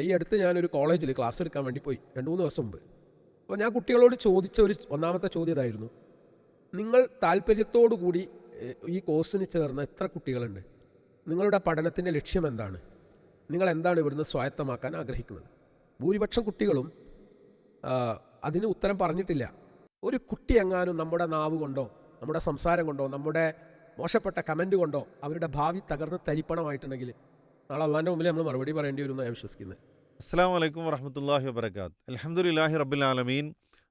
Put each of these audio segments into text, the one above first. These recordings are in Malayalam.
ഈ അടുത്ത് ഞാനൊരു കോളേജിൽ ക്ലാസ് എടുക്കാൻ വേണ്ടി പോയി 2-3 ദിവസം മുമ്പ്. അപ്പോൾ ഞാൻ കുട്ടികളോട് ചോദിച്ച ഒന്നാമത്തെ ചോദ്യം ഇതായിരുന്നു: നിങ്ങൾ താല്പര്യത്തോടു കൂടി ഈ കോഴ്സിന് ചേർന്ന എത്ര കുട്ടികളുണ്ട്? നിങ്ങളുടെ പഠനത്തിൻ്റെ ലക്ഷ്യം എന്താണ്? നിങ്ങൾ എന്താണ് ഇവിടുന്ന് സ്വായത്തമാക്കാൻ ആഗ്രഹിക്കുന്നത്? ഭൂരിപക്ഷം കുട്ടികളും അതിന് ഉത്തരം പറഞ്ഞിട്ടില്ല. ഒരു കുട്ടി എങ്ങാനും നമ്മുടെ നാവ് കൊണ്ടോ നമ്മുടെ സംസാരം കൊണ്ടോ നമ്മുടെ മോശപ്പെട്ട കമൻറ്റ് കൊണ്ടോ അവരുടെ ഭാവി തകർന്ന് തരിപ്പണമായിട്ടുണ്ടെങ്കിൽ നാളെ അള്ളാൻ്റെ മുമ്പിൽ നമ്മൾ മറുപടി പറയേണ്ടി വരും എന്നാണ് ഞാൻ വിശ്വസിക്കുന്നത്. അസ്സാം വലൈക്കും വറഹമത്തല്ലാഹി വബർക്കാത്ത്. അൽഹംദുലില്ലാഹി റബ്ബിൽ ആലമീൻ,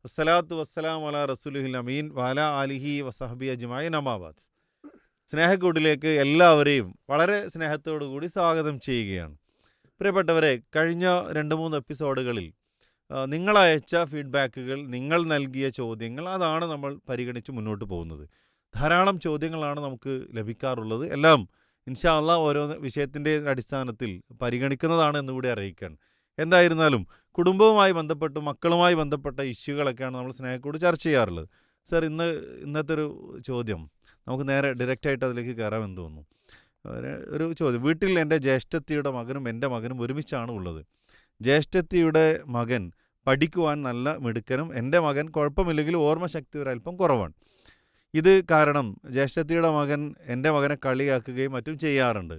അസ്സലാത്തു വസ്സലാം അലാ റസൂലുഹിൽ അമീൻ വഅലാ ആലിഹി വസഹബി അജ്മഈൻ, അമ്മാബാദ്. സ്നേഹക്കൂട്ടിലേക്ക് എല്ലാവരെയും വളരെ സ്നേഹത്തോടു കൂടി സ്വാഗതം ചെയ്യുകയാണ്. പ്രിയപ്പെട്ടവരെ, കഴിഞ്ഞ 2-3 എപ്പിസോഡുകളിൽ നിങ്ങളയച്ച ഫീഡ്ബാക്കുകൾ, നിങ്ങൾ നൽകിയ ചോദ്യങ്ങൾ, അതാണ് നമ്മൾ പരിഗണിച്ച് മുന്നോട്ട് പോകുന്നത്. ധാരാളം ചോദ്യങ്ങളാണ് നമുക്ക് ലഭിക്കാറുള്ളത്. എല്ലാം ഇൻഷാ അല്ലാഹ് ഓരോ വിഷയത്തിൻ്റെ അടിസ്ഥാനത്തിൽ പരിഗണിക്കുന്നതാണ് എന്നുകൂടി അറിയിക്കാൻ. എന്തായിരുന്നാലും കുടുംബവുമായി ബന്ധപ്പെട്ട് മക്കളുമായി ബന്ധപ്പെട്ട ഇഷ്യൂകളൊക്കെയാണ് നമ്മൾ സ്നേഹത്തോട് ചർച്ച ചെയ്യാറുള്ളത്. സർ, ഇന്നത്തെ ഒരു ചോദ്യം നമുക്ക് നേരെ ഡയറക്റ്റായിട്ട് അതിലേക്ക് കയറാമെന്ന് തോന്നുന്നു. ഒരു ചോദ്യം: വീട്ടിൽ എൻ്റെ ജ്യേഷ്ഠത്തിയുടെ മകനും എൻ്റെ മകനും ഒരുമിച്ചാണ് ഉള്ളത്. ജ്യേഷ്ഠത്തിയുടെ മകൻ പഠിക്കുവാൻ നല്ല മിടുക്കനും എൻ്റെ മകൻ കുഴപ്പമില്ലെങ്കിലും ഓർമ്മശക്തി ഒരല്പം കുറവാണ്. ഇത് കാരണം ജ്യേഷ്ഠത്തിയുടെ മകൻ എൻ്റെ മകനെ കളിയാക്കുകയും മറ്റും ചെയ്യാറുണ്ട്.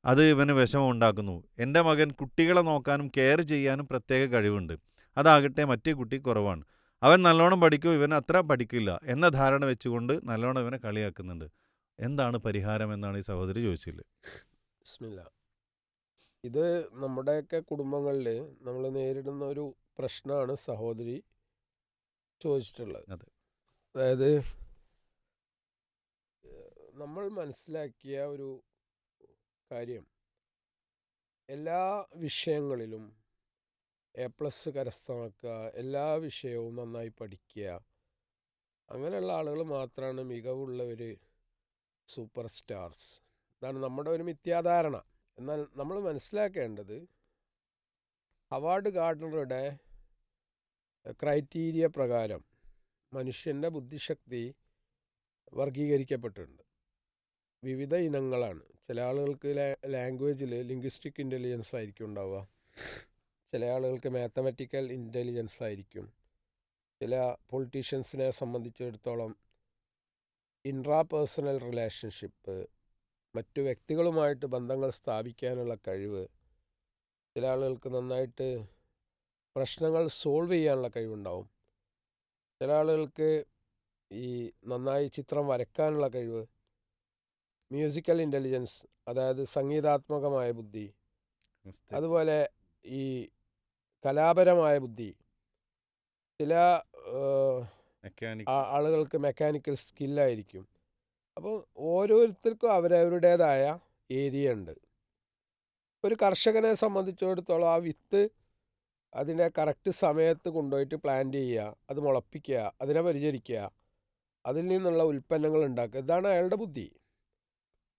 അത് ഇവന് വിഷമം ഉണ്ടാക്കുന്നു. എൻ്റെ മകൻ കുട്ടികളെ നോക്കാനും കെയർ ചെയ്യാനും പ്രത്യേക കഴിവുണ്ട്. അതാകട്ടെ മറ്റേ കുട്ടി കുറവാണ്. അവൻ നല്ലോണം പഠിക്കും, ഇവൻ അത്ര പഠിക്കില്ല എന്ന ധാരണ വെച്ചുകൊണ്ട് നല്ലോണം ഇവനെ കളിയാക്കുന്നുണ്ട്. എന്താണ് പരിഹാരം എന്നാണ് ഈ സഹോദരി ചോദിച്ചില്ല. ബിസ്മില്ലാ. ഇത് നമ്മുടെയൊക്കെ കുടുംബങ്ങളിൽ നമ്മൾ നേരിടുന്ന ഒരു പ്രശ്നമാണ് സഹോദരി ചോദിച്ചിട്ടുള്ളത്. അതെ. അതായത് നമ്മൾ മനസ്സിലാക്കിയ ഒരു കാര്യം, എല്ലാ വിഷയങ്ങളിലും A+ കരസ്ഥമാക്കുക, എല്ലാ വിഷയവും നന്നായി പഠിക്കുക, അങ്ങനെയുള്ള ആളുകൾ മാത്രമാണ് മികവുള്ളവർ, സൂപ്പർ സ്റ്റാർസ്. ഇതാണ് നമ്മുടെ ഒരു മിഥ്യാധാരണ. എന്നാൽ നമ്മൾ മനസ്സിലാക്കേണ്ടത്, ഹവാർഡ് ഗാർഡനറുടെ ക്രൈറ്റീരിയ പ്രകാരം മനുഷ്യൻ്റെ ബുദ്ധിശക്തി വർഗീകരിക്കപ്പെട്ടിട്ടുണ്ട്. വിവിധ ഇനങ്ങളാണ്. ചില ആളുകൾക്ക് ലാംഗ്വേജിൽ ലിംഗ്വിസ്റ്റിക് ഇൻ്റലിജൻസ് ആയിരിക്കും ഉണ്ടാവുക, ചില ആളുകൾക്ക് മാത്തമാറ്റിക്കൽ ഇൻ്റലിജൻസ് ആയിരിക്കും, ചില പൊളിറ്റീഷ്യൻസിനെ സംബന്ധിച്ചിടത്തോളം ഇൻട്രാപേഴ്സണൽ റിലേഷൻഷിപ്പ്, മറ്റു വ്യക്തികളുമായിട്ട് ബന്ധങ്ങൾ സ്ഥാപിക്കാനുള്ള കഴിവ്, ചില ആളുകൾക്ക് നന്നായിട്ട് പ്രശ്നങ്ങൾ സോൾവ് ചെയ്യാനുള്ള കഴിവുണ്ടാവും, ചില ആളുകൾക്ക് ഈ നന്നായി ചിത്രം വരയ്ക്കാനുള്ള കഴിവ്, മ്യൂസിക്കൽ ഇൻ്റലിജൻസ്, അതായത് സംഗീതാത്മകമായ ബുദ്ധി, അതുപോലെ ഈ കലാപരമായ ബുദ്ധി, ചില ആളുകൾക്ക് മെക്കാനിക്കൽ സ്കില്ലായിരിക്കും. അപ്പോൾ ഓരോരുത്തർക്കും അവരവരുടേതായ ഏരിയ ഉണ്ട്. ഒരു കർഷകനെ സംബന്ധിച്ചിടത്തോളം ആ വിത്ത് അതിൻ്റെ കറക്റ്റ് സമയത്ത് കൊണ്ടുപോയിട്ട് പ്ലാന്റ് ചെയ്യുക, അത് മുളപ്പിക്കുക, അതിനെ പരിചരിക്കുക, അതിൽ നിന്നുള്ള ഉൽപ്പന്നങ്ങൾ ഉണ്ടാക്കുക, ഇതാണ് അയാളുടെ ബുദ്ധി.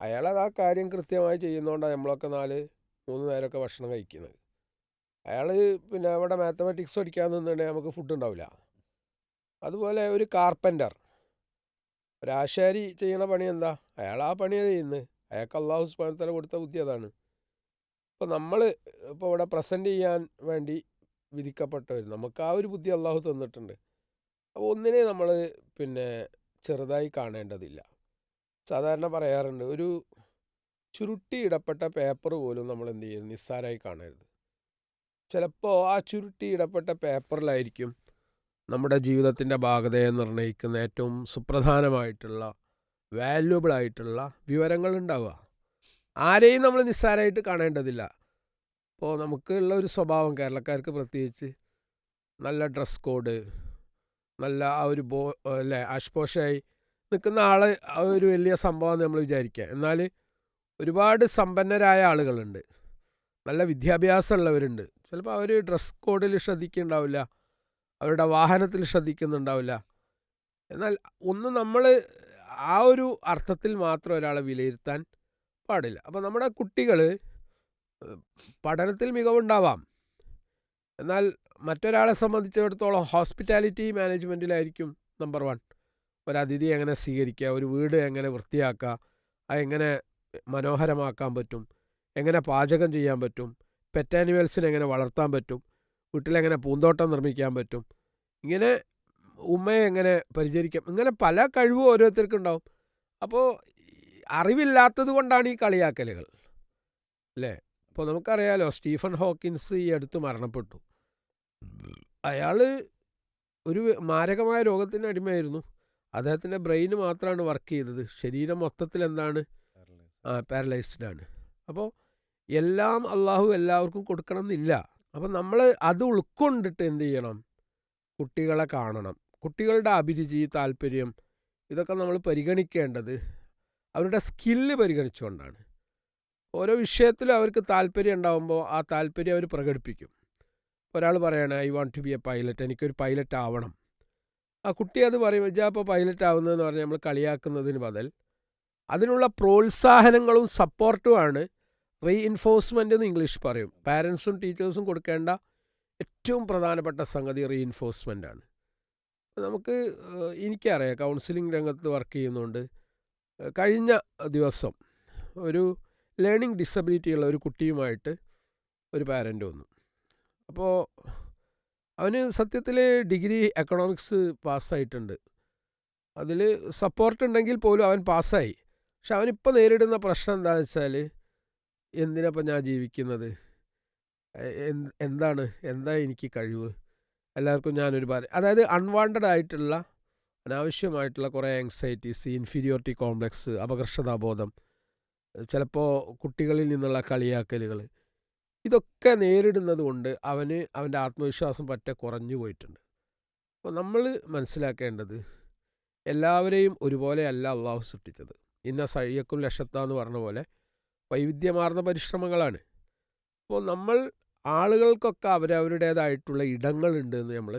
അയാളത് ആ കാര്യം കൃത്യമായി ചെയ്യുന്നതുകൊണ്ടാണ് നമ്മളൊക്കെ 3 നേരമൊക്കെ ഭക്ഷണം കഴിക്കുന്നത്. അയാൾ പിന്നെ അവിടെ മാത്തമാറ്റിക്സ് പഠിക്കാൻ നിന്നുണ്ടെങ്കിൽ നമുക്ക് ഫുഡ് ഉണ്ടാവില്ല. അതുപോലെ ഒരു കാർപ്പൻ്റർ, ഒരാശാരി ചെയ്യുന്ന പണി എന്താ? അയാൾ ആ പണിയാണ് ചെയ്യുന്നത്. അയാൾക്ക് അള്ളാഹു സുബ്ഹാനഹു വ തആല കൊടുത്ത ബുദ്ധി അതാണ്. ഇപ്പോൾ നമ്മൾ ഇവിടെ പ്രസൻറ്റ് ചെയ്യാൻ വേണ്ടി വിധിക്കപ്പെട്ടവർ, നമുക്ക് ആ ഒരു ബുദ്ധി അള്ളാഹു തന്നിട്ടുണ്ട്. അപ്പോൾ ഒന്നിനെ നമ്മൾ ചെറുതായി കാണേണ്ടതില്ല. സാധാരണ പറയാറുണ്ട്, ഒരു ചുരുട്ടിയിടപ്പെട്ട പേപ്പർ പോലും നമ്മൾ എന്ത് ചെയ്യും, നിസ്സാരമായി കാണരുത്. ചിലപ്പോൾ ആ ചുരുട്ടിയിടപ്പെട്ട പേപ്പറിലായിരിക്കും നമ്മുടെ ജീവിതത്തിൻ്റെ ഭാഗതയെ നിർണ്ണയിക്കുന്ന ഏറ്റവും സുപ്രധാനമായിട്ടുള്ള വാല്യുബിളായിട്ടുള്ള വിവരങ്ങൾ ഉണ്ടാവുക. ആരെയും നമ്മൾ നിസ്സാരമായിട്ട് കാണേണ്ടതില്ല. ഇപ്പോൾ നമുക്കുള്ള ഒരു സ്വഭാവം, കേരളക്കാർക്ക് പ്രത്യേകിച്ച്, നല്ല ഡ്രസ് കോഡ്, നല്ല ആ ഒരു ആഷ്പോഷായി നിൽക്കുന്ന ആൾ ഒരു വലിയ സംഭവം നമ്മൾ വിചാരിക്കുക. എന്നാൽ ഒരുപാട് സമ്പന്നരായ ആളുകളുണ്ട്, നല്ല വിദ്യാഭ്യാസമുള്ളവരുണ്ട്. ചിലപ്പോൾ അവർ ഡ്രസ് കോഡിൽ ശ്രദ്ധിക്കുന്നുണ്ടാവില്ല, അവരുടെ വാഹനത്തിൽ ശ്രദ്ധിക്കുന്നുണ്ടാവില്ല. എന്നാൽ ഒന്ന് നമ്മൾ ആ ഒരു അർത്ഥത്തിൽ മാത്രം ഒരാളെ വിലയിരുത്താൻ പാടില്ല. അപ്പോൾ നമ്മുടെ കുട്ടികൾ പഠനത്തിൽ മികവുണ്ടാവാം, എന്നാൽ മറ്റൊരാളെ സംബന്ധിച്ചിടത്തോളം ഹോസ്പിറ്റാലിറ്റി മാനേജ്മെൻറ്റിലായിരിക്കും നമ്പർ 1. ഒരതിഥിയെ എങ്ങനെ സ്വീകരിക്കുക, ഒരു വീട് എങ്ങനെ വൃത്തിയാക്കുക, അതെങ്ങനെ മനോഹരമാക്കാൻ പറ്റും, എങ്ങനെ പാചകം ചെയ്യാൻ പറ്റും, പെറ്റ് ആനിമൽസിനെ എങ്ങനെ വളർത്താൻ പറ്റും, വീട്ടിലെങ്ങനെ പൂന്തോട്ടം നിർമ്മിക്കാൻ പറ്റും, ഇങ്ങനെ ഉമ്മയെ എങ്ങനെ പരിചരിക്കാം, ഇങ്ങനെ പല കഴിവും ഓരോരുത്തർക്കും ഉണ്ടാവും. അപ്പോൾ അറിവില്ലാത്തത് കൊണ്ടാണ് ഈ കളിയാക്കലുകൾ, അല്ലേ? ഇപ്പോൾ നമുക്കറിയാലോ, സ്റ്റീഫൻ ഹോക്കിൻസ് ഈ അടുത്ത് മരണപ്പെട്ടു. അയാൾ ഒരു മാരകമായ രോഗത്തിന് അടിമയായിരുന്നു. അദ്ദേഹത്തിൻ്റെ ബ്രെയിന് മാത്രമാണ് വർക്ക് ചെയ്തത്, ശരീരം മൊത്തത്തിൽ എന്താണ്, പാരലൈസ്ഡ് ആണ്. അപ്പോൾ എല്ലാം അള്ളാഹു എല്ലാവർക്കും കൊടുക്കണം എന്നില്ല. അപ്പം നമ്മൾ അത് ഉൾക്കൊണ്ടിട്ട് എന്ത് ചെയ്യണം, കുട്ടികളെ കാണണം. കുട്ടികളുടെ അഭിരുചി, താല്പര്യം, ഇതൊക്കെ നമ്മൾ പരിഗണിക്കേണ്ടത് അവരുടെ സ്കില്ല് പരിഗണിച്ചുകൊണ്ടാണ്. ഓരോ വിഷയത്തിലും അവർക്ക് താല്പര്യം ഉണ്ടാകുമ്പോൾ ആ താല്പര്യം അവർ പ്രകടിപ്പിക്കും. ഒരാൾ പറയണേ I want to be a pilot, എനിക്കൊരു പൈലറ്റ് ആവണം. ആ കുട്ടി അത് പറയും, ഇജാ ഇപ്പോൾ പൈലറ്റ് ആവുന്നതെന്ന് പറഞ്ഞാൽ നമ്മൾ കളിയാക്കുന്നതിന് ബദൽ അതിനുള്ള പ്രോത്സാഹനങ്ങളും സപ്പോർട്ടുമാണ് റീഇൻഫോഴ്സ്മെൻ്റ് എന്ന് ഇംഗ്ലീഷ് പറയും. പാരൻസും ടീച്ചേഴ്സും കൊടുക്കേണ്ട ഏറ്റവും പ്രധാനപ്പെട്ട സംഗതി റീഇൻഫോഴ്സ്മെൻ്റ് ആണ്. എനിക്കറിയാം, കൗൺസിലിംഗ് രംഗത്ത് വർക്ക് ചെയ്യുന്നതുകൊണ്ട് കഴിഞ്ഞ ദിവസം ഒരു ലേണിംഗ് ഡിസബിലിറ്റി ഉള്ള ഒരു കുട്ടിയുമായിട്ട് ഒരു പാരൻ്റ് വന്നു. അപ്പോൾ അവന് സത്യത്തിൽ ഡിഗ്രി എക്കണോമിക്സ് പാസ്സായിട്ടുണ്ട്. അതിൽ സപ്പോർട്ട് ഉണ്ടെങ്കിൽ പോലും അവൻ പാസ്സായി. പക്ഷെ അവനിപ്പോൾ നേരിടുന്ന പ്രശ്നം എന്താണെന്ന് വെച്ചാൽ, എന്തിനപ്പം ഞാൻ ജീവിക്കുന്നത്, എന്താ എനിക്ക് കഴിവ്, എല്ലാവർക്കും ഞാനൊരു അതായത് അൺവാണ്ടഡ് ആയിട്ടുള്ള അനാവശ്യമായിട്ടുള്ള കുറേ ആങ്സൈറ്റീസ്, ഇൻഫീരിയോറിറ്റി കോംപ്ലക്സ്, അപകർഷതാബോധം, ചിലപ്പോൾ കുട്ടികളിൽ നിന്നുള്ള കളിയാക്കലുകൾ, ഇതൊക്കെ നേരിടുന്നത് കൊണ്ട് അവൻ്റെ ആത്മവിശ്വാസം പറ്റെ കുറഞ്ഞു പോയിട്ടുണ്ട്. അപ്പോൾ നമ്മൾ മനസ്സിലാക്കേണ്ടത്, എല്ലാവരെയും ഒരുപോലെ അല്ല അള്ളാഹു സൃഷ്ടിച്ചത്. ഇന്ന സയ്യക്കും ലക്ഷത്താന്ന് പറഞ്ഞ പോലെ വൈവിധ്യമാർന്ന പരിശ്രമങ്ങളാണ്. അപ്പോൾ നമ്മൾ ആളുകൾക്കൊക്കെ അവരവരുടേതായിട്ടുള്ള ഇടങ്ങളുണ്ട് എന്ന് നമ്മൾ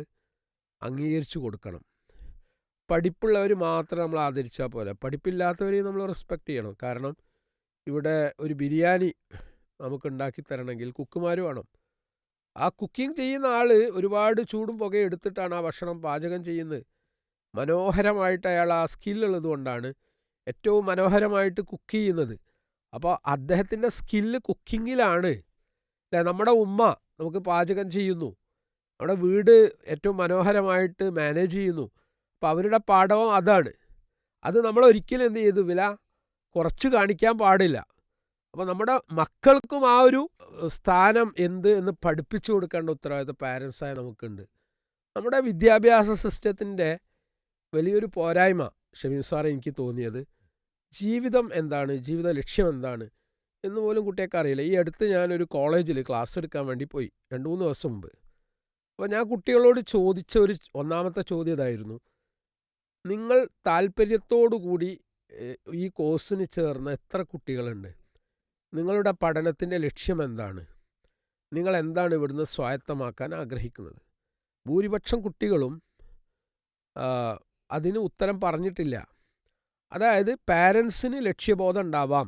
അംഗീകരിച്ചു കൊടുക്കണം. പഠിപ്പുള്ളവർ മാത്രം നമ്മൾ ആദരിച്ചാൽ പോലെ, പഠിപ്പില്ലാത്തവരെയും നമ്മൾ റെസ്പെക്റ്റ് ചെയ്യണം. കാരണം ഇവിടെ ഒരു ബിരിയാണി നമുക്ക് ഉണ്ടാക്കി തരണമെങ്കിൽ കുക്കുമാർ വേണം. ആ കുക്കിംഗ് ചെയ്യുന്ന ആൾ ഒരുപാട് ചൂടും പുകയും എടുത്തിട്ടാണ് ആ ഭക്ഷണം പാചകം ചെയ്യുന്നത്. മനോഹരമായിട്ട് അയാൾ ആ സ്കില്ലുള്ളത് കൊണ്ടാണ് ഏറ്റവും മനോഹരമായിട്ട് കുക്ക് ചെയ്യുന്നത്. അപ്പോൾ അദ്ദേഹത്തിൻ്റെ സ്കില്ല് കുക്കിങ്ങിലാണ്. അല്ലേ? നമ്മുടെ ഉമ്മ നമുക്ക് പാചകം ചെയ്യുന്നു, നമ്മുടെ വീട് ഏറ്റവും മനോഹരമായിട്ട് മാനേജ് ചെയ്യുന്നു. അപ്പോൾ അവരുടെ പാഠവും അതാണ്. അത് നമ്മളൊരിക്കലും എന്ത് ചെയ്തു വില കുറച്ച് കാണിക്കാൻ പാടില്ല. അപ്പോൾ നമ്മുടെ മക്കൾക്കും ആ ഒരു സ്ഥാനം എന്ന് പഠിപ്പിച്ചു കൊടുക്കേണ്ട ഉത്തരവാദിത്തം പാരൻസായ നമുക്കുണ്ട്. നമ്മുടെ വിദ്യാഭ്യാസ സിസ്റ്റത്തിൻ്റെ വലിയൊരു പോരായ്മ ഷമീം സാറേ എനിക്ക് തോന്നിയത്, ജീവിതം എന്താണ്, ജീവിത ലക്ഷ്യം എന്താണ് എന്ന് പോലും കുട്ടിയൊക്കെ അറിയില്ല. ഈ അടുത്ത് ഞാനൊരു കോളേജിൽ ക്ലാസ് എടുക്കാൻ വേണ്ടി പോയി 2-3 ദിവസം മുമ്പ്. അപ്പോൾ ഞാൻ കുട്ടികളോട് ചോദിച്ച ഒന്നാമത്തെ ചോദ്യം ഇതായിരുന്നു, നിങ്ങൾ താല്പര്യത്തോടു കൂടി ഈ കോഴ്സിന് ചേർന്ന എത്ര കുട്ടികളുണ്ട്, നിങ്ങളുടെ പഠനത്തിൻ്റെ ലക്ഷ്യം എന്താണ്, നിങ്ങൾ എന്താണ് ഇവിടുന്ന് സ്വായത്തമാക്കാൻ ആഗ്രഹിക്കുന്നത്? ഭൂരിപക്ഷം കുട്ടികളും അതിന് ഉത്തരം പറഞ്ഞിട്ടില്ല. അതായത് പാരൻസിന് ലക്ഷ്യബോധം ഉണ്ടാവാം,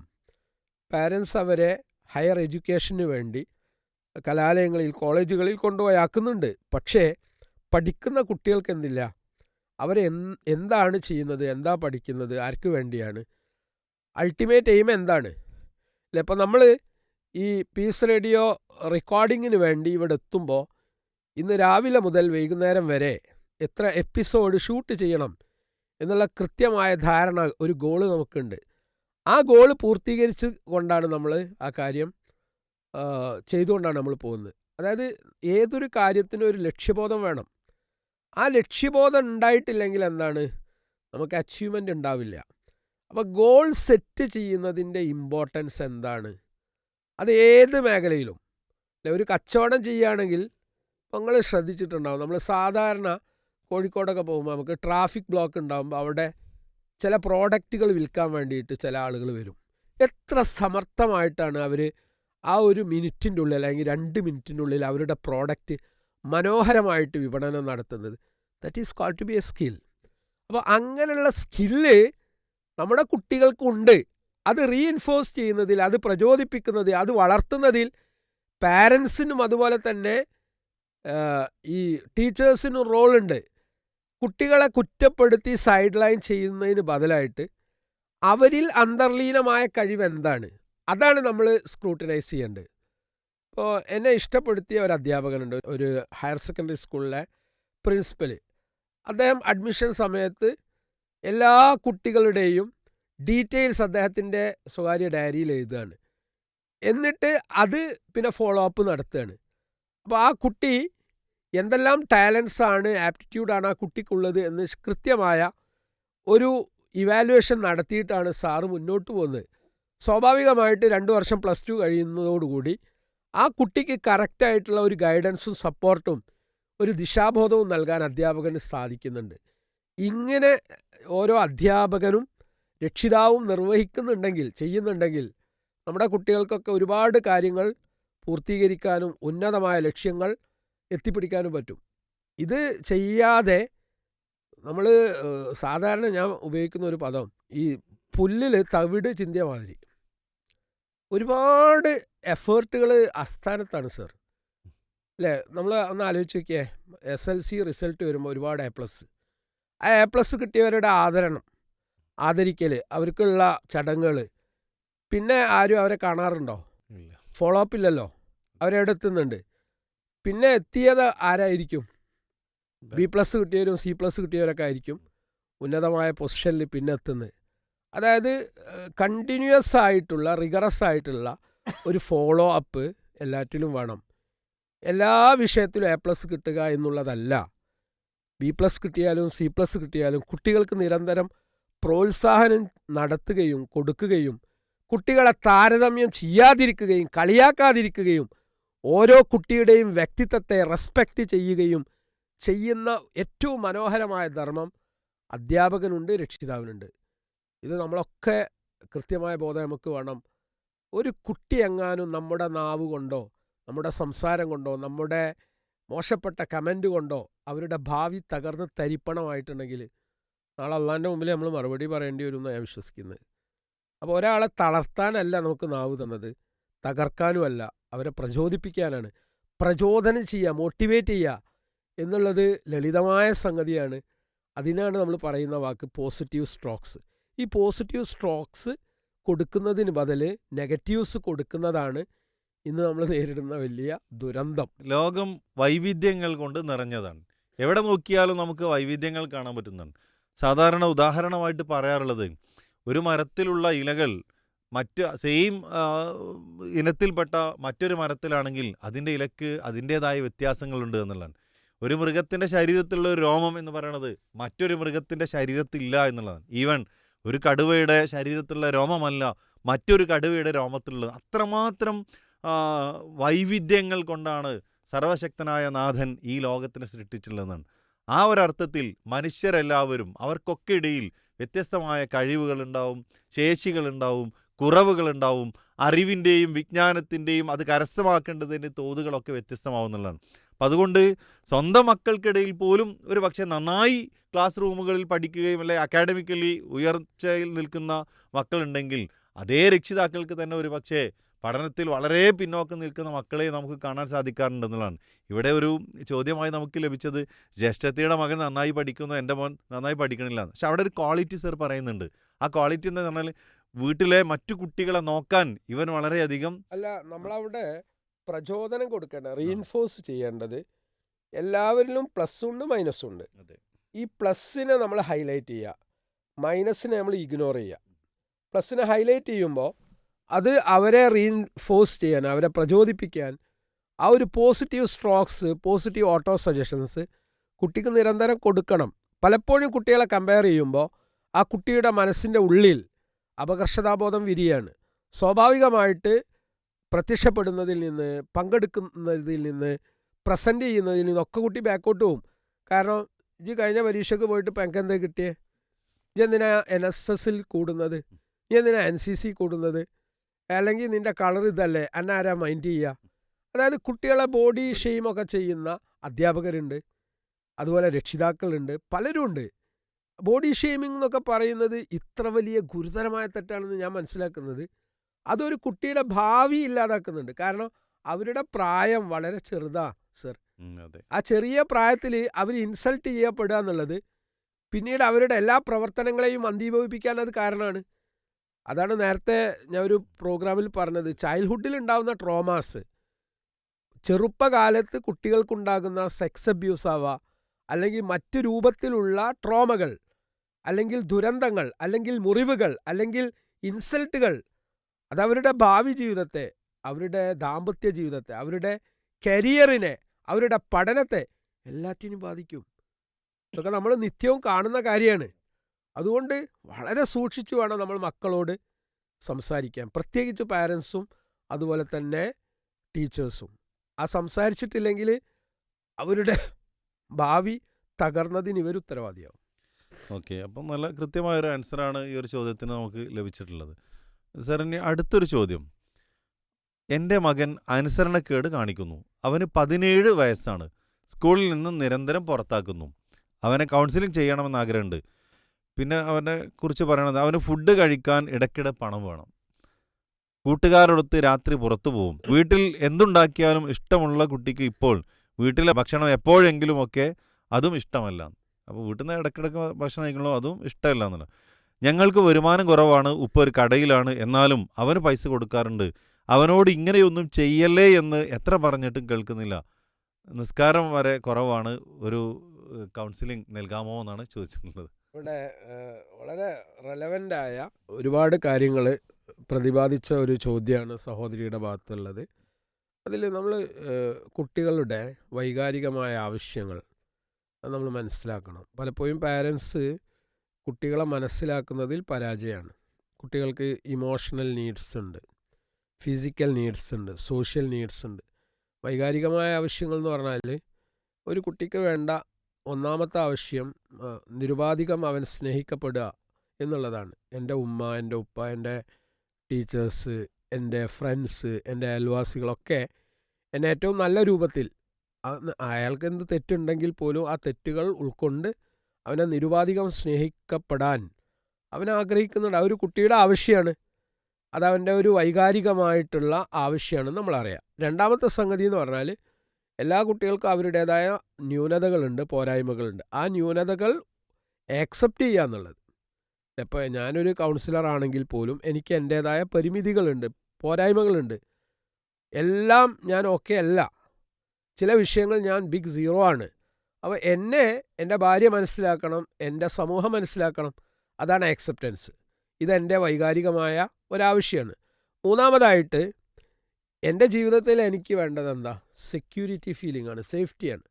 പാരൻസ് അവരെ ഹയർ എഡ്യൂക്കേഷന് വേണ്ടി കലാലയങ്ങളിൽ, കോളേജുകളിൽ കൊണ്ടുപോയി ആക്കുന്നുണ്ട്. പക്ഷേ പഠിക്കുന്ന കുട്ടികൾക്ക് എന്തില്ല, എന്താണ് ചെയ്യുന്നത്, എന്താ പഠിക്കുന്നത്, ആർക്ക് വേണ്ടിയാണ്, അൾട്ടിമേറ്റ് എയിം എന്താണ്? അല്ലേ? ഇപ്പം നമ്മൾ ഈ പീസ് റേഡിയോ റെക്കോർഡിങ്ങിന് വേണ്ടി ഇവിടെ എത്തുമ്പോൾ ഇന്ന് രാവിലെ മുതൽ വൈകുന്നേരം വരെ എത്ര എപ്പിസോഡ് ഷൂട്ട് ചെയ്യണം എന്നുള്ള കൃത്യമായ ധാരണ, ഒരു ഗോള് നമുക്കുണ്ട്. ആ ഗോള് പൂർത്തീകരിച്ച് കൊണ്ടാണ് നമ്മൾ ആ കാര്യം ചെയ്തുകൊണ്ടാണ് നമ്മൾ പോകുന്നത്. അതായത് ഏതൊരു കാര്യത്തിനും ഒരു ലക്ഷ്യബോധം വേണം. ആ ലക്ഷ്യബോധം ഉണ്ടായിട്ടില്ലെങ്കിൽ എന്താണ്, നമുക്ക് അച്ചീവ്മെൻ്റ് ഉണ്ടാവില്ല. അപ്പോൾ ഗോൾ സെറ്റ് ചെയ്യുന്നതിൻ്റെ ഇമ്പോർട്ടൻസ് എന്താണ്, അത് ഏത് മേഖലയിലും. അല്ലെ, ഒരു കച്ചവടം ചെയ്യുകയാണെങ്കിൽ നിങ്ങൾ ശ്രദ്ധിച്ചിട്ടുണ്ടാവും, നമ്മൾ സാധാരണ കോഴിക്കോടൊക്കെ പോകുമ്പോൾ നമുക്ക് ട്രാഫിക് ബ്ലോക്ക് ഉണ്ടാകുമ്പോൾ അവിടെ ചില പ്രോഡക്റ്റുകൾ വിൽക്കാൻ വേണ്ടിയിട്ട് ചില ആളുകൾ വരും. എത്ര സമർത്ഥമായിട്ടാണ് അവർ ആ ഒരു മിനിറ്റിൻ്റെ ഉള്ളിൽ അല്ലെങ്കിൽ 2 മിനിറ്റിൻ്റെ ഉള്ളിൽ അവരുടെ പ്രോഡക്റ്റ് മനോഹരമായിട്ട് വിപണനം നടത്തുന്നത്. That is called to be a skill. അപ്പോൾ അങ്ങനെയുള്ള സ്കില്ല് നമ്മുടെ കുട്ടികൾക്കുണ്ട്. അത് റീഇൻഫോഴ്സ് ചെയ്യുന്നതിൽ, അത് പ്രചോദിപ്പിക്കുന്നതിൽ, അത് വളർത്തുന്നതിൽ പാരൻസിനും അതുപോലെ തന്നെ ഈ ടീച്ചേഴ്സിനും റോളുണ്ട്. കുട്ടികളെ കുറ്റപ്പെടുത്തി സൈഡ് ലൈൻ ചെയ്യുന്നതിന് ബദലായിട്ട് അവരിൽ അന്തർലീനമായ കഴിവ് എന്താണ്, അതാണ് നമ്മൾ സ്ക്രൂട്ടിനൈസ് ചെയ്യേണ്ടത്. ഇപ്പോൾ എന്നെ ഇഷ്ടപ്പെടുത്തിയ ഒരു അധ്യാപകനുണ്ട്, ഒരു ഹയർ സെക്കൻഡറി സ്കൂളിലെ പ്രിൻസിപ്പൽ. അദ്ദേഹം അഡ്മിഷൻ സമയത്ത് എല്ലാ കുട്ടികളുടെയും ഡീറ്റെയിൽസ് അദ്ദേഹത്തിൻ്റെ സ്വകാര്യ ഡയറിയിൽ എഴുതുകയാണ്. എന്നിട്ട് അത് പിന്നെ ഫോളോ അപ്പ് നടത്തുകയാണ്. അപ്പോൾ ആ കുട്ടി എന്തെല്ലാം ടാലൻസ് ആണ്, ആപ്റ്റിറ്റ്യൂഡാണ് ആ കുട്ടിക്കുള്ളത് എന്ന് കൃത്യമായ ഒരു ഇവാലുവേഷൻ നടത്തിയിട്ടാണ് സാറ് മുന്നോട്ട് പോകുന്നത്. സ്വാഭാവികമായിട്ട് 2 വർഷം +2 കഴിയുന്നതോടുകൂടി ആ കുട്ടിക്ക് കറക്റ്റായിട്ടുള്ള ഒരു ഗൈഡൻസും സപ്പോർട്ടും ഒരു ദിശാബോധവും നൽകാൻ അധ്യാപകന് സാധിക്കുന്നുണ്ട്. ഇങ്ങനെ ഓരോ അധ്യാപകനും രക്ഷിതാവും ചെയ്യുന്നുണ്ടെങ്കിൽ നമ്മുടെ കുട്ടികൾക്കൊക്കെ ഒരുപാട് കാര്യങ്ങൾ പൂർത്തീകരിക്കാനും ഉന്നതമായ ലക്ഷ്യങ്ങൾ എത്തിപ്പിടിക്കാനും പറ്റും. ഇത് ചെയ്യാതെ നമ്മൾ സാധാരണ ഞാൻ ഉപയോഗിക്കുന്ന ഒരു പദം, ഈ പുല്ലിൽ തവിട് ചിന്തിയ മാതിരി ഒരുപാട് എഫേർട്ടുകൾ അസ്ഥാനത്താണ് സർ. അല്ലേ? നമ്മൾ ഒന്ന് ആലോചിച്ച് നോക്കിയേ, SLC റിസൾട്ട് വരുമ്പോൾ ഒരുപാട് A+. ആ A+ കിട്ടിയവരുടെ ആദരിക്കൽ, അവർക്കുള്ള ചടങ്ങുകൾ, പിന്നെ ആരും അവരെ കാണാറുണ്ടോ? ഇല്ല. ഫോളോ അപ്പ് ഇല്ലല്ലോ. അവരെവിടെ എത്തുന്നുണ്ട്? പിന്നെ എത്തിയത് ആരായിരിക്കും? B+ കിട്ടിയവരും C+ കിട്ടിയവരൊക്കെ ആയിരിക്കും ഉന്നതമായ പൊസിഷനിൽ പിന്നെ എത്തുന്നത്. അതായത് കണ്ടിന്യൂസ് ആയിട്ടുള്ള റിഗറസ് ആയിട്ടുള്ള ഒരു ഫോളോ അപ്പ് എല്ലാറ്റിലും വേണം. എല്ലാ വിഷയത്തിലും A+ കിട്ടുക എന്നുള്ളതല്ല. B+ കിട്ടിയാലും C+ കിട്ടിയാലും കുട്ടികൾക്ക് നിരന്തരം പ്രോത്സാഹനം നടത്തുകയും കൊടുക്കുകയും കുട്ടികളെ താരതമ്യം ചെയ്യാതിരിക്കുകയും കളിയാക്കാതിരിക്കുകയും ഓരോ കുട്ടിയുടെയും വ്യക്തിത്വത്തെ റെസ്പെക്റ്റ് ചെയ്യുകയും ചെയ്യുന്ന ഏറ്റവും മനോഹരമായ ധർമ്മം അധ്യാപകനുണ്ട്, രക്ഷിതാവിനുണ്ട്. ഇത് നമ്മളൊക്കെ കൃത്യമായ ബോധം നമുക്ക് വേണം. ഒരു കുട്ടി എങ്ങാനും നമ്മുടെ നാവ് കൊണ്ടോ നമ്മുടെ സംസാരം കൊണ്ടോ നമ്മുടെ മോശപ്പെട്ട കമൻ്റ് കൊണ്ടോ അവരുടെ ഭാവി തകർന്ന് തരിപ്പണമായിട്ടുണ്ടെങ്കിൽ നാളെ അള്ളാൻ്റെ മുമ്പിൽ നമ്മൾ മറുപടി പറയേണ്ടി വരും എന്നാണ് ഞാൻ വിശ്വസിക്കുന്നത്. അപ്പോൾ ഒരാളെ തളർത്താനല്ല നമുക്ക് നാവ് തന്നത്, തകർക്കാനുമല്ല, അവരെ പ്രചോദിപ്പിക്കാനാണ്. പ്രചോദനം ചെയ്യുക, മോട്ടിവേറ്റ് ചെയ്യുക എന്നുള്ളത് ലളിതമായ സംഗതിയാണ്. അതിനാണ് നമ്മൾ പറയുന്ന വാക്ക് പോസിറ്റീവ് സ്ട്രോക്സ്. ഈ പോസിറ്റീവ് സ്ട്രോക്സ് കൊടുക്കുന്നതിന് ബദൽ നെഗറ്റീവ്സ് കൊടുക്കുന്നതാണ് ഇന്ന് നമ്മൾ നേരിടുന്ന വലിയ ദുരന്തം. ലോകം വൈവിധ്യങ്ങൾ കൊണ്ട് നിറഞ്ഞതാണ്. എവിടെ നോക്കിയാലും നമുക്ക് വൈവിധ്യങ്ങൾ കാണാൻ പറ്റുന്നതാണ്. സാധാരണ ഉദാഹരണമായിട്ട് പറയാറുള്ളത്, ഒരു മരത്തിലുള്ള ഇലകൾ മറ്റ് സെയിം ഇനത്തിൽപ്പെട്ട മറ്റൊരു മരത്തിലാണെങ്കിൽ അതിൻ്റെ ഇലക്ക് അതിൻ്റേതായ വ്യത്യാസങ്ങളുണ്ട് എന്നുള്ളതാണ്. ഒരു മൃഗത്തിൻ്റെ ശരീരത്തിലുള്ള ഒരു രോമം എന്ന് പറയുന്നത് മറ്റൊരു മൃഗത്തിൻ്റെ ശരീരത്തിലില്ല എന്നുള്ളതാണ്. ഈവൻ ഒരു കടുവയുടെ ശരീരത്തിലുള്ള രോമമല്ല മറ്റൊരു കടുവയുടെ രോമത്തിലുള്ളത്. അത്രമാത്രം വൈവിധ്യങ്ങൾ കൊണ്ടാണ് സർവശക്തനായ നാഥൻ ഈ ലോകത്തിനെ സൃഷ്ടിച്ചിട്ടുള്ളതെന്നാണ്. ആ ഒരർത്ഥത്തിൽ മനുഷ്യരെല്ലാവരും അവർക്കൊക്കെ ഇടയിൽ വ്യത്യസ്തമായ കഴിവുകളുണ്ടാവും, ശേഷികളുണ്ടാവും, കുറവുകളുണ്ടാവും, അറിവിൻ്റെയും വിജ്ഞാനത്തിൻ്റെയും അത് കരസ്ഥമാക്കേണ്ടതിൻ്റെ തോതുകളൊക്കെ വ്യത്യസ്തമാവുന്നുള്ളതാണ്. അപ്പം അതുകൊണ്ട് സ്വന്തം മക്കൾക്കിടയിൽ പോലും ഒരു പക്ഷേ നന്നായി ക്ലാസ് റൂമുകളിൽ പഠിക്കുകയും അല്ലെങ്കിൽ അക്കാഡമിക്കലി ഉയർച്ചയിൽ നിൽക്കുന്ന മക്കളുണ്ടെങ്കിൽ അതേ രക്ഷിതാക്കൾക്ക് തന്നെ ഒരു പക്ഷേ പഠനത്തിൽ വളരെ പിന്നോക്കം നിൽക്കുന്ന മക്കളെ നമുക്ക് കാണാൻ സാധിക്കാറുണ്ടെന്നുള്ളതാണ്. ഇവിടെ ഒരു ചോദ്യമായി നമുക്ക് ലഭിച്ചത്, ജ്യേഷ്ഠത്തിയുടെ മകൻ നന്നായി പഠിക്കുന്നു, എൻ്റെ മോൻ നന്നായി പഠിക്കണില്ല. പക്ഷെ അവിടെ ഒരു ക്വാളിറ്റി സർ പറയുന്നുണ്ട്. ആ ക്വാളിറ്റി എന്ന് പറഞ്ഞാൽ വീട്ടിലെ മറ്റു കുട്ടികളെ നോക്കാൻ ഇവൻ വളരെയധികം നമ്മളവിടെ പ്രചോദനം കൊടുക്കേണ്ട, റീഇൻഫോഴ്സ് ചെയ്യേണ്ടത് എല്ലാവരിലും പ്ലസ് ഉണ്ട് മൈനസ് ഉണ്ട്. ഈ പ്ലസ്സിനെ നമ്മൾ ഹൈലൈറ്റ് ചെയ്യുക, മൈനസിനെ നമ്മൾ ഇഗ്നോർ ചെയ്യുക. പ്ലസ്സിനെ ഹൈലൈറ്റ് ചെയ്യുമ്പോൾ അത് അവരെ റീഇൻഫോഴ്സ് ചെയ്യാൻ, അവരെ പ്രചോദിപ്പിക്കാൻ ആ ഒരു positive strokes, positive auto suggestions കുട്ടിക്ക് നിരന്തരം കൊടുക്കണം. പലപ്പോഴും കുട്ടികളെ കമ്പയർ ചെയ്യുമ്പോൾ ആ കുട്ടിയുടെ മനസ്സിൻ്റെ ഉള്ളിൽ അപകർഷതാബോധം വിരിയാണ്. സ്വാഭാവികമായിട്ട് പ്രത്യക്ഷപ്പെടുന്നതിൽ നിന്ന്, പങ്കെടുക്കുന്നതിൽ നിന്ന്, പ്രസൻറ്റ് ചെയ്യുന്നതിൽ നിന്നൊക്കെ കുട്ടി ബാക്കോട്ട് പോകും. കാരണം ഇജ് കഴിഞ്ഞ പരീക്ഷയ്ക്ക് പോയിട്ട് ഇപ്പം എനിക്ക് എന്താ കിട്ടിയേ? ഇജെന്തിനാ NSS കൂടുന്നത്? ഇജെന്തിനാ NCC കൂടുന്നത്? അല്ലെങ്കിൽ നിൻ്റെ കളർ ഇതല്ലേ, അന്നാരാ മൈൻഡ് ചെയ്യുക? അതായത് കുട്ടികളെ ബോഡി ഷെയിമൊക്കെ ചെയ്യുന്ന അധ്യാപകരുണ്ട്, അതുപോലെ രക്ഷിതാക്കളുണ്ട്, പലരും ഉണ്ട്. ബോഡി ഷെയിമിംഗ് എന്നൊക്കെ പറയുന്നത് ഇത്ര വലിയ ഗുരുതരമായ തെറ്റാണെന്ന് ഞാൻ മനസ്സിലാക്കുന്നത്. അതൊരു കുട്ടിയുടെ ഭാവി ഇല്ലാതാക്കുന്നുണ്ട്. കാരണം അവരുടെ പ്രായം വളരെ ചെറുതാ സർ. ആ ചെറിയ പ്രായത്തിൽ അവർ ഇൻസൾട്ട് ചെയ്യപ്പെടുക എന്നുള്ളത് പിന്നീട് അവരുടെ എല്ലാ പ്രവർത്തനങ്ങളെയും മന്ദീഭവിപ്പിക്കാൻ അത് കാരണമാണ്. അതാണ് നേരത്തെ ഞാൻ ഒരു പ്രോഗ്രാമിൽ പറഞ്ഞത്, ചൈൽഡ്ഹുഡിൽ ഉണ്ടാകുന്ന ട്രോമാസ് ചെറുപ്പകാലത്ത് കുട്ടികൾക്കുണ്ടാകുന്ന സെക്സ് അബ്യൂസ് ആവുക, അല്ലെങ്കിൽ മറ്റു രൂപത്തിലുള്ള ട്രോമകൾ, അല്ലെങ്കിൽ ദുരന്തങ്ങൾ, അല്ലെങ്കിൽ മുറിവുകൾ, അല്ലെങ്കിൽ ഇൻസൾട്ടുകൾ, അതവരുടെ ഭാവി ജീവിതത്തെ, അവരുടെ ദാമ്പത്യ ജീവിതത്തെ, അവരുടെ കരിയറിനെ, അവരുടെ പഠനത്തെ എല്ലാറ്റിനും ബാധിക്കും. ഇതൊക്കെ നമ്മൾ നിത്യവും കാണുന്ന കാര്യമാണ്. അതുകൊണ്ട് വളരെ സൂക്ഷിച്ചു വേണം നമ്മൾ മക്കളോട് സംസാരിക്കാൻ, പ്രത്യേകിച്ച് പാരൻസും അതുപോലെ തന്നെ ടീച്ചേഴ്സും. ആ സംസാരിച്ചിട്ടില്ലെങ്കിൽ അവരുടെ ഭാവി തകർന്നതിന് ഇവർ ഉത്തരവാദിയാവും. ഓക്കെ, അപ്പം നല്ല കൃത്യമായൊരു ആൻസറാണ് ഈ ഒരു ചോദ്യത്തിന് നമുക്ക് ലഭിച്ചിട്ടുള്ളത്. സാർ, ഇനി അടുത്തൊരു ചോദ്യം. എൻ്റെ മകൻ അനുസരണക്കേട് കാണിക്കുന്നു. അവന് 17 വയസ്സാണ്. സ്കൂളിൽ നിന്ന് നിരന്തരം പുറത്താക്കുന്നു. അവനെ കൗൺസിലിംഗ് ചെയ്യണമെന്ന് ആഗ്രഹമുണ്ട്. പിന്നെ അവനെ കുറിച്ച് പറയണത്, അവന് ഫുഡ് കഴിക്കാൻ ഇടയ്ക്കിടെ പണം വേണം. കൂട്ടുകാരോടൊത്ത് രാത്രി പുറത്തു പോകും. വീട്ടിൽ എന്തുണ്ടാക്കിയാലും ഇഷ്ടമുള്ള കുട്ടിക്ക് ഇപ്പോൾ വീട്ടിലെ ഭക്ഷണം എപ്പോഴെങ്കിലുമൊക്കെ അതും ഇഷ്ടമല്ല. അപ്പോൾ വീട്ടിൽ നിന്ന് ഇടയ്ക്കിടയ്ക്ക് ഭക്ഷണം കഴിക്കണോ അതും ഇഷ്ടമല്ല എന്നുള്ള. ഞങ്ങൾക്ക് വരുമാനം കുറവാണ്, ഉപ്പ ഒരു കടയിലാണ്, എന്നാലും അവന് പൈസ കൊടുക്കാറുണ്ട്. അവനോട് ഇങ്ങനെയൊന്നും ചെയ്യല്ലേ എന്ന് എത്ര പറഞ്ഞിട്ടും കേൾക്കുന്നില്ല. നിസ്കാരം വരെ കുറവാണ്. ഒരു കൗൺസിലിംഗ് നൽകാമോ എന്നാണ് ചോദിച്ചിട്ടുള്ളത്. ഇവിടെ വളരെ റെലവൻ്റായ ഒരുപാട് കാര്യങ്ങൾ പ്രതിപാദിച്ച ഒരു ചോദ്യമാണ് സഹോദരിയുടെ ഭാഗത്തുള്ളത്. അതിൽ നമ്മൾ കുട്ടികളുടെ വൈകാരികമായ ആവശ്യങ്ങൾ അത് നമ്മൾ മനസ്സിലാക്കണം. പലപ്പോഴും പാരൻസ് കുട്ടികളെ മനസ്സിലാക്കുന്നതിൽ പരാജയമാണ്. കുട്ടികൾക്ക് ഇമോഷണൽ നീഡ്സ് ഉണ്ട്, ഫിസിക്കൽ നീഡ്സ് ഉണ്ട്, സോഷ്യൽ നീഡ്സ് ഉണ്ട്. വൈകാരികമായ ആവശ്യങ്ങൾ എന്ന് പറഞ്ഞാൽ ഒരു കുട്ടിക്ക് വേണ്ട ഒന്നാമത്തെ ആവശ്യം നിരുപാധികം അവൻ സ്നേഹിക്കപ്പെടുക എന്നുള്ളതാണ്. എൻ്റെ ഉമ്മ, എൻ്റെ ഉപ്പ, എൻ്റെ ടീച്ചേഴ്സ്, എൻ്റെ ഫ്രണ്ട്സ്, എൻ്റെ അയൽവാസികളൊക്കെ എന്നെ ഏറ്റവും നല്ല രൂപത്തിൽ, അയാൾക്ക് എന്ത് തെറ്റുണ്ടെങ്കിൽ പോലും ആ തെറ്റുകൾ ഉൾക്കൊണ്ട് അവനെ നിരുപാധികം സ്നേഹിക്കപ്പെടാൻ അവൻ ആഗ്രഹിക്കുന്നുണ്ട്. ആ ഒരു കുട്ടിയുടെ ആവശ്യമാണ്. അതവൻ്റെ ഒരു വൈകാരികമായിട്ടുള്ള ആവശ്യമാണെന്ന് നമ്മളറിയാം. രണ്ടാമത്തെ സംഗതി എന്ന് പറഞ്ഞാൽ എല്ലാ കുട്ടികൾക്കും അവരുടേതായ ന്യൂനതകളുണ്ട്, പോരായ്മകളുണ്ട്. ആ ന്യൂനതകൾ ആക്സെപ്റ്റ് ചെയ്യുക എന്നുള്ളത്. ഇപ്പോൾ ഞാനൊരു കൗൺസിലർ ആണെങ്കിൽ പോലും എനിക്ക് എൻ്റേതായ പരിമിതികളുണ്ട്, പോരായ്മകളുണ്ട്. എല്ലാം ഞാൻ ഓക്കെ അല്ല. ചില വിഷയങ്ങൾ ഞാൻ ബിഗ് സീറോ ആണ്. അപ്പോൾ എന്നെ എൻ്റെ ഭാര്യ മനസ്സിലാക്കണം, എൻ്റെ സമൂഹം മനസ്സിലാക്കണം. അതാണ് ആക്സെപ്റ്റൻസ്. ഇതെൻ്റെ വൈകാരികമായ ഒരാവശ്യമാണ്. മൂന്നാമതായിട്ട് എൻ്റെ ജീവിതത്തിൽ എനിക്ക് വേണ്ടത് എന്താ? സെക്യൂരിറ്റി ഫീലിംഗ് ആണ്, സേഫ്റ്റിയാണ്.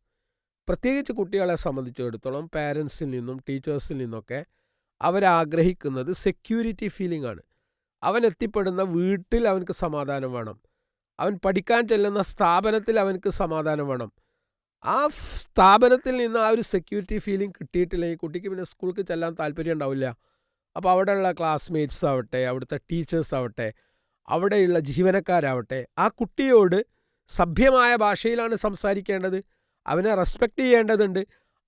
പ്രത്യേകിച്ച് കുട്ടികളെ സംബന്ധിച്ചിടത്തോളം പാരൻസിൽ നിന്നും ടീച്ചേഴ്സിൽ നിന്നൊക്കെ അവരാഗ്രഹിക്കുന്നത് സെക്യൂരിറ്റി ഫീലിംഗ് ആണ്. അവൻ എത്തിപ്പെടുന്ന വീട്ടിൽ അവനക്ക് സമാധാനം വേണം. അവൻ പഠിക്കാൻ ചെല്ലുന്ന സ്ഥാപനത്തിൽ അവനക്ക് സമാധാനം വേണം. ആ സ്ഥാപനത്തിൽ നിന്ന് ആ ഒരു സെക്യൂരിറ്റി ഫീലിംഗ് കിട്ടിയിട്ടില്ലെങ്കിൽ കുട്ടിക്ക് പിന്നെ സ്കൂൾക്ക് ചെല്ലാൻ താല്പര്യം ഉണ്ടാവില്ല. അപ്പോൾ അവിടെയുള്ള ക്ലാസ്മേറ്റ്സ് ആവട്ടെ, അവിടുത്തെ ടീച്ചേഴ്സ് ആവട്ടെ, അവിടെയുള്ള ജീവനക്കാരാവട്ടെ, ആ കുട്ടിയോട് സഭ്യമായ ഭാഷയിലാണ് സംസാരിക്കേണ്ടത്. അവനെ റെസ്പെക്റ്റ് ചെയ്യേണ്ടതുണ്ട്.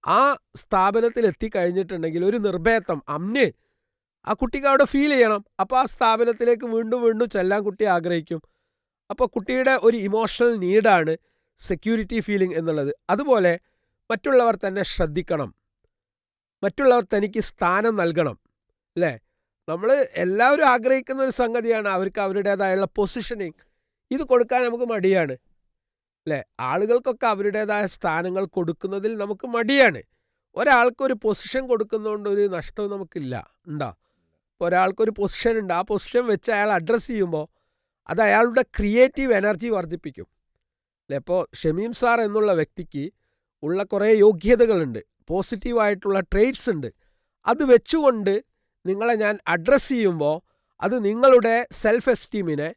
ആ സ്ഥാപനത്തിൽ എത്തിക്കഴിഞ്ഞിട്ടുണ്ടെങ്കിൽ ഒരു നിർഭയത്വം, അമ്ന് ആ കുട്ടിക്ക് അവിടെ ഫീൽ ചെയ്യണം. അപ്പോൾ ആ സ്ഥാപനത്തിലേക്ക് വീണ്ടും വീണ്ടും ചെല്ലാൻ കുട്ടി ആഗ്രഹിക്കും. അപ്പോൾ കുട്ടിയുടെ ഒരു ഇമോഷണൽ നീഡാണ് സെക്യൂരിറ്റി ഫീലിംഗ് എന്നുള്ളത്. അതുപോലെ മറ്റുള്ളവർ തന്നെ ശ്രദ്ധിക്കണം, മറ്റുള്ളവർ തനിക്ക് സ്ഥാനം നൽകണം. അല്ലേ? നമ്മൾ എല്ലാവരും ആഗ്രഹിക്കുന്ന ഒരു സംഗതിയാണ് അവർക്ക് അവരുടേതായുള്ള പൊസിഷനിങ്. ഇത് കൊടുക്കാൻ നമുക്ക് മടിയാണ്. അല്ലേ? ആളുകൾക്കൊക്കെ അവരുടേതായ സ്ഥാനങ്ങൾ കൊടുക്കുന്നതിൽ നമുക്ക് മടിയാണ്. ഒരാൾക്കൊരു പൊസിഷൻ കൊടുക്കുന്നതുകൊണ്ട് ഒരു നഷ്ടവും നമുക്കില്ല. ഉണ്ടോ? ഇപ്പോൾ ഒരാൾക്കൊരു പൊസിഷൻ ഉണ്ട്, ആ പൊസിഷൻ വെച്ച് അയാൾ അഡ്രസ്സ് ചെയ്യുമ്പോൾ അത് അയാളുടെ ക്രിയേറ്റീവ് എനർജി വർദ്ധിപ്പിക്കും. അല്ലേ? ഇപ്പോൾ ഷമീം സാർ എന്നുള്ള വ്യക്തിക്ക് ഉള്ള കുറേ യോഗ്യതകളുണ്ട്, പോസിറ്റീവായിട്ടുള്ള ട്രേറ്റ്സ് ഉണ്ട്. അത് വെച്ചുകൊണ്ട് നിങ്ങളെ ഞാൻ അഡ്രസ്സ് ചെയ്യുമ്പോൾ അത് നിങ്ങളുടെ സെൽഫ് എസ്റ്റീമിനെ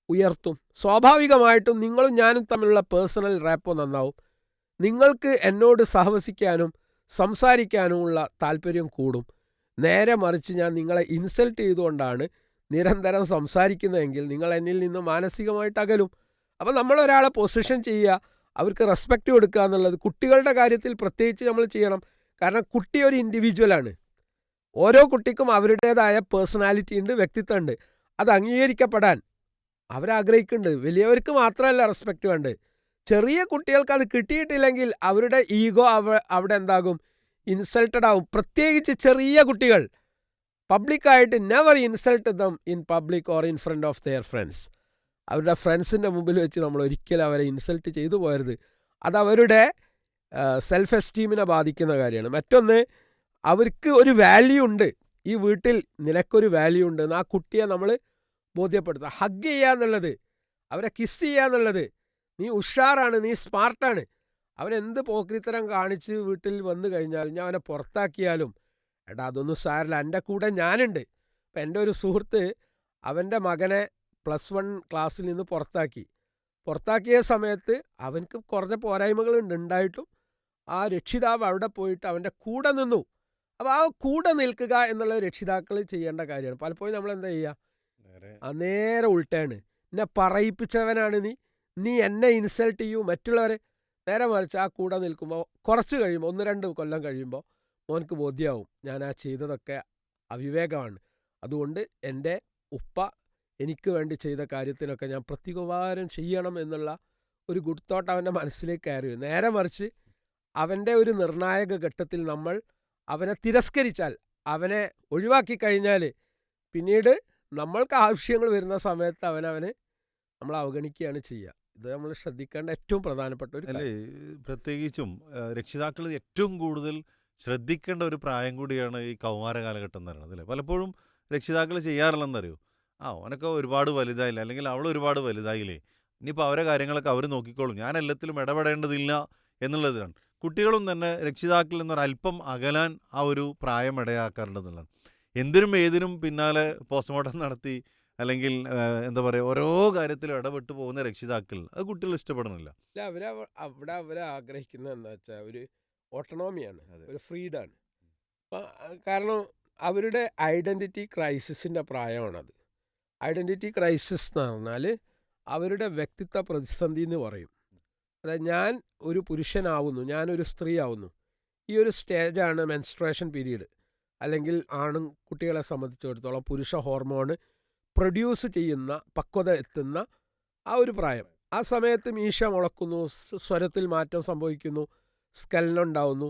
ഉയർത്തും. സ്വാഭാവികമായിട്ടും നിങ്ങളും ഞാനും തമ്മിലുള്ള പേഴ്സണൽ റാപ്പോ നന്നാവും. നിങ്ങൾക്ക് എന്നോട് സഹവസിക്കാനും സംസാരിക്കാനുമുള്ള താല്പര്യം കൂടും. നേരെ മറിച്ച് ഞാൻ നിങ്ങളെ ഇൻസൾട്ട് ചെയ്തുകൊണ്ടാണ് നിരന്തരം സംസാരിക്കുന്നതെങ്കിൽ നിങ്ങൾ എന്നിൽ നിന്ന് മാനസികമായിട്ട് അകലും. അപ്പോൾ നമ്മളൊരാളെ പൊസിഷൻ ചെയ്യുക, അവർക്ക് റെസ്പെക്റ്റ് കൊടുക്കുക എന്നുള്ളത് കുട്ടികളുടെ കാര്യത്തിൽ പ്രത്യേകിച്ച് നമ്മൾ ചെയ്യണം. കാരണം കുട്ടി ഒരു ഇൻഡിവിജ്വലാണ്. ഓരോ കുട്ടിക്കും അവരുടേതായ പേഴ്സണാലിറ്റി ഉണ്ട്, വ്യക്തിത്വം ഉണ്ട്. അത് അംഗീകരിക്കപ്പെടാൻ അവരാഗ്രഹിക്കുന്നുണ്ട്. വലിയവർക്ക് മാത്രമല്ല റെസ്പെക്റ്റ് വേണ്ടത്. ചെറിയ കുട്ടികൾക്ക് അത് കിട്ടിയിട്ടില്ലെങ്കിൽ അവരുടെ ഈഗോ അവിടെ എന്താകും? ഇൻസൾട്ടഡ് ആവും. പ്രത്യേകിച്ച് ചെറിയ കുട്ടികൾ പബ്ലിക്കായിട്ട് never insult them in public or in front of their friends. അവരുടെ ഫ്രണ്ട്സിൻ്റെ മുമ്പിൽ വെച്ച് നമ്മൾ ഒരിക്കലും അവരെ ഇൻസൾട്ട് ചെയ്തു പോകരുത്. അതവരുടെ സെൽഫ് എസ്റ്റീമിനെ ബാധിക്കുന്ന കാര്യമാണ്. മറ്റൊന്ന്, അവർക്ക് ഒരു വാല്യൂ ഉണ്ട്, ഈ വീട്ടിൽ നിനക്കൊരു വാല്യൂ ഉണ്ട് എന്ന് ആ കുട്ടിയെ നമ്മൾ ബോധ്യപ്പെടുത്തുക. ഹഗ് ചെയ്യുക എന്നുള്ളത്, അവരെ കിസ് ചെയ്യുക എന്നുള്ളത്, നീ ഉഷാറാണ്, നീ സ്മാർട്ടാണ്. അവനെന്ത് പോക്രിത്തരം കാണിച്ച് വീട്ടിൽ വന്നു കഴിഞ്ഞാലും ഞാൻ അവനെ പുറത്താക്കിയാലും എടാ അതൊന്നും സാരമില്ല, എൻ്റെ കൂടെ ഞാനുണ്ട്. ഇപ്പം എൻ്റെ ഒരു സുഹൃത്ത് അവൻ്റെ മകനെ +1 ക്ലാസ്സിൽ നിന്ന് പുറത്താക്കിയ സമയത്ത് അവനക്ക് കുറഞ്ഞ പോരായ്മകളുണ്ട്, ഉണ്ടായിട്ടും ആ രക്ഷിതാവ് അവിടെ പോയിട്ട് അവൻ്റെ കൂടെ നിന്നു. അപ്പോൾ ആ കൂടെ നിൽക്കുക എന്നുള്ളത് രക്ഷിതാക്കൾ ചെയ്യേണ്ട കാര്യമാണ്. പലപ്പോഴും നമ്മൾ എന്താ ചെയ്യുക, നേരെ ഉൾട്ടാണ്, എന്നെ പറയിപ്പിച്ചവനാണ് നീ എന്നെ ഇൻസൾട്ട് ചെയ്യൂ മറ്റുള്ളവരെ. നേരെ മറിച്ച് ആ കൂടെ നിൽക്കുമ്പോൾ കുറച്ച് കഴിയുമ്പോൾ 1-2 കൊല്ലം കഴിയുമ്പോൾ മോനക്ക് ബോധ്യമാവും ഞാൻ ആ ചെയ്തതൊക്കെ അവിവേകമാണ്. അതുകൊണ്ട് എൻ്റെ ഉപ്പ എനിക്ക് വേണ്ടി ചെയ്ത കാര്യത്തിനൊക്കെ ഞാൻ പ്രത്യുപകാരം ചെയ്യണം എന്നുള്ള ഒരു ഗുഡ് തോട്ട് അവൻ്റെ മനസ്സിലേക്ക് കയറി വരും. നേരെ മറിച്ച് അവൻ്റെ ഒരു നിർണായക ഘട്ടത്തിൽ നമ്മൾ അവനെ തിരസ്കരിച്ചാൽ, അവനെ ഒഴിവാക്കി കഴിഞ്ഞാൽ, പിന്നീട് നമ്മൾക്ക് ആവശ്യങ്ങൾ വരുന്ന സമയത്ത് അവനെ നമ്മൾ അവഗണിക്കുകയാണ് ചെയ്യുക. ഇത് നമ്മൾ ശ്രദ്ധിക്കേണ്ട ഏറ്റവും പ്രധാനപ്പെട്ട ഒരു അല്ലേ? കാര്യം. പ്രത്യേകിച്ചും രക്ഷിതാക്കൾ ഏറ്റവും കൂടുതൽ ശ്രദ്ധിക്കേണ്ട ഒരു പ്രായം കൂടിയാണ് ഈ കൗമാര കാലഘട്ടം എന്ന് പറയുന്നത്, അല്ലേ? പലപ്പോഴും രക്ഷിതാക്കൾ ചെയ്യാറില്ലെന്നറിയോ, ഓനൊക്കെ ഒരുപാട് വലുതായില്ല, അല്ലെങ്കിൽ അവൾ ഒരുപാട് വലുതായില്ലേ, ഇനിയിപ്പോൾ അവരെ കാര്യങ്ങളൊക്കെ അവർ നോക്കിക്കോളും, ഞാൻ എല്ലാത്തിലും ഇടപെടേണ്ടതില്ല എന്നുള്ളതിലാണ്. കുട്ടികളും തന്നെ രക്ഷിതാക്കളിൽ നിന്നൊരല്പം അകലാൻ ആ ഒരു പ്രായം ഇടയാക്കാറുണ്ടെന്നുള്ളതാണ്. എന്തിനും ഏതിനും പിന്നാലെ പോസ്റ്റ്മോർട്ടം നടത്തി, അല്ലെങ്കിൽ എന്താ പറയുക, ഓരോ കാര്യത്തിലും ഇടപെട്ട് പോകുന്ന രക്ഷിതാക്കൾ അത് കുട്ടികൾ ഇഷ്ടപ്പെടുന്നില്ല. അല്ല, അവിടെ അവരെ ആഗ്രഹിക്കുന്നത് എന്താ വെച്ചാൽ ഒരു ഓട്ടോണോമിയാണ്, അതെ. ഒരു ഫ്രീഡാണ്. കാരണം അവരുടെ ഐഡൻറ്റിറ്റി ക്രൈസിസിൻ്റെ പ്രായമാണത്. ഐഡൻറ്റിറ്റി ക്രൈസിസ് എന്ന് പറഞ്ഞാൽ അവരുടെ വ്യക്തിത്വ പ്രതിസന്ധി എന്ന് പറയും. അതായത് ഞാൻ ഒരു പുരുഷനാവുന്നു, ഞാനൊരു സ്ത്രീ ആവുന്നു, ഈ ഒരു സ്റ്റേജാണ് മെൻസ്ട്രേഷൻ പീരീഡ്. അല്ലെങ്കിൽ കുട്ടികളെ സംബന്ധിച്ചിടത്തോളം പുരുഷ ഹോർമോൺ പ്രൊഡ്യൂസ് ചെയ്യുന്ന പക്വത എത്തുന്ന ആ ഒരു പ്രായം. ആ സമയത്ത് മീശ മുളക്കുന്നു, സ്വരത്തിൽ മാറ്റം സംഭവിക്കുന്നു, സ്കലനുണ്ടാവുന്നു.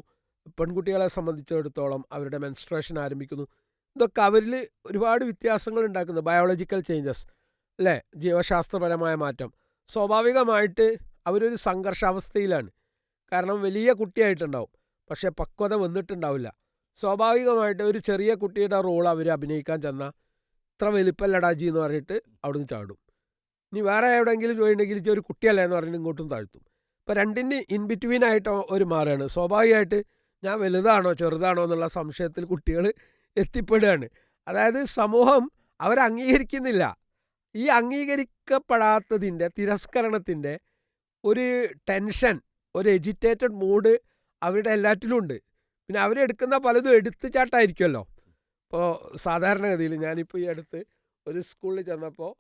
പെൺകുട്ടികളെ സംബന്ധിച്ചിടത്തോളം അവരുടെ മെൻസ്ട്രേഷൻ ആരംഭിക്കുന്നു. ഇതൊക്കെ അവരിൽ ഒരുപാട് വ്യത്യാസങ്ങൾ ഉണ്ടാക്കുന്നു, ബയോളജിക്കൽ ചേഞ്ചസ്, അല്ലേ? ജീവശാസ്ത്രപരമായ മാറ്റം. സ്വാഭാവികമായിട്ട് അവരൊരു സംഘർഷാവസ്ഥയിലാണ്. കാരണം വലിയ കുട്ടിയായിട്ടുണ്ടാവും, പക്ഷേ പക്വത വന്നിട്ടുണ്ടാവില്ല. സ്വാഭാവികമായിട്ട് ഒരു ചെറിയ കുട്ടിയുടെ റോൾ അവർ അഭിനയിക്കാൻ ചെന്നാൽ ഇത്ര വലിപ്പല്ലടാജി എന്ന് പറഞ്ഞിട്ട് അവിടുന്ന് ചാടും. ഇനി വേറെ എവിടെയെങ്കിലും ചോദിച്ചിട്ടുണ്ടെങ്കിൽ ഒരു കുട്ടിയല്ല എന്ന് പറഞ്ഞിട്ട് ഇങ്ങോട്ടും താഴ്ത്തും. ഇപ്പോൾ രണ്ടിൻ്റെ ഇൻ ബിറ്റ്വീൻ ആയിട്ട് ഒരു മാറുകയാണ്. സ്വാഭാവികമായിട്ട് ഞാൻ വലുതാണോ ചെറുതാണോ എന്നുള്ള സംശയത്തിൽ കുട്ടികൾ എത്തിപ്പെടുകയാണ്. അതായത് സമൂഹം അവരെ അംഗീകരിക്കുന്നില്ല. ഈ അംഗീകരിക്കപ്പെടാത്തതിൻ്റെ, തിരസ്കരണത്തിൻ്റെ ഒരു ടെൻഷൻ, ഒരു എജിറ്റേറ്റഡ് മൂഡ് അവരുടെ എല്ലാറ്റിലും ഉണ്ട്. പിന്നെ അവരെടുക്കുന്ന പലതും എടുത്തുചാട്ടായിരിക്കുമല്ലോ. ഇപ്പോൾ സാധാരണഗതിയിൽ ഞാനിപ്പോൾ ഈ അടുത്ത് ഒരു സ്കൂളിൽ ചെന്നപ്പോൾ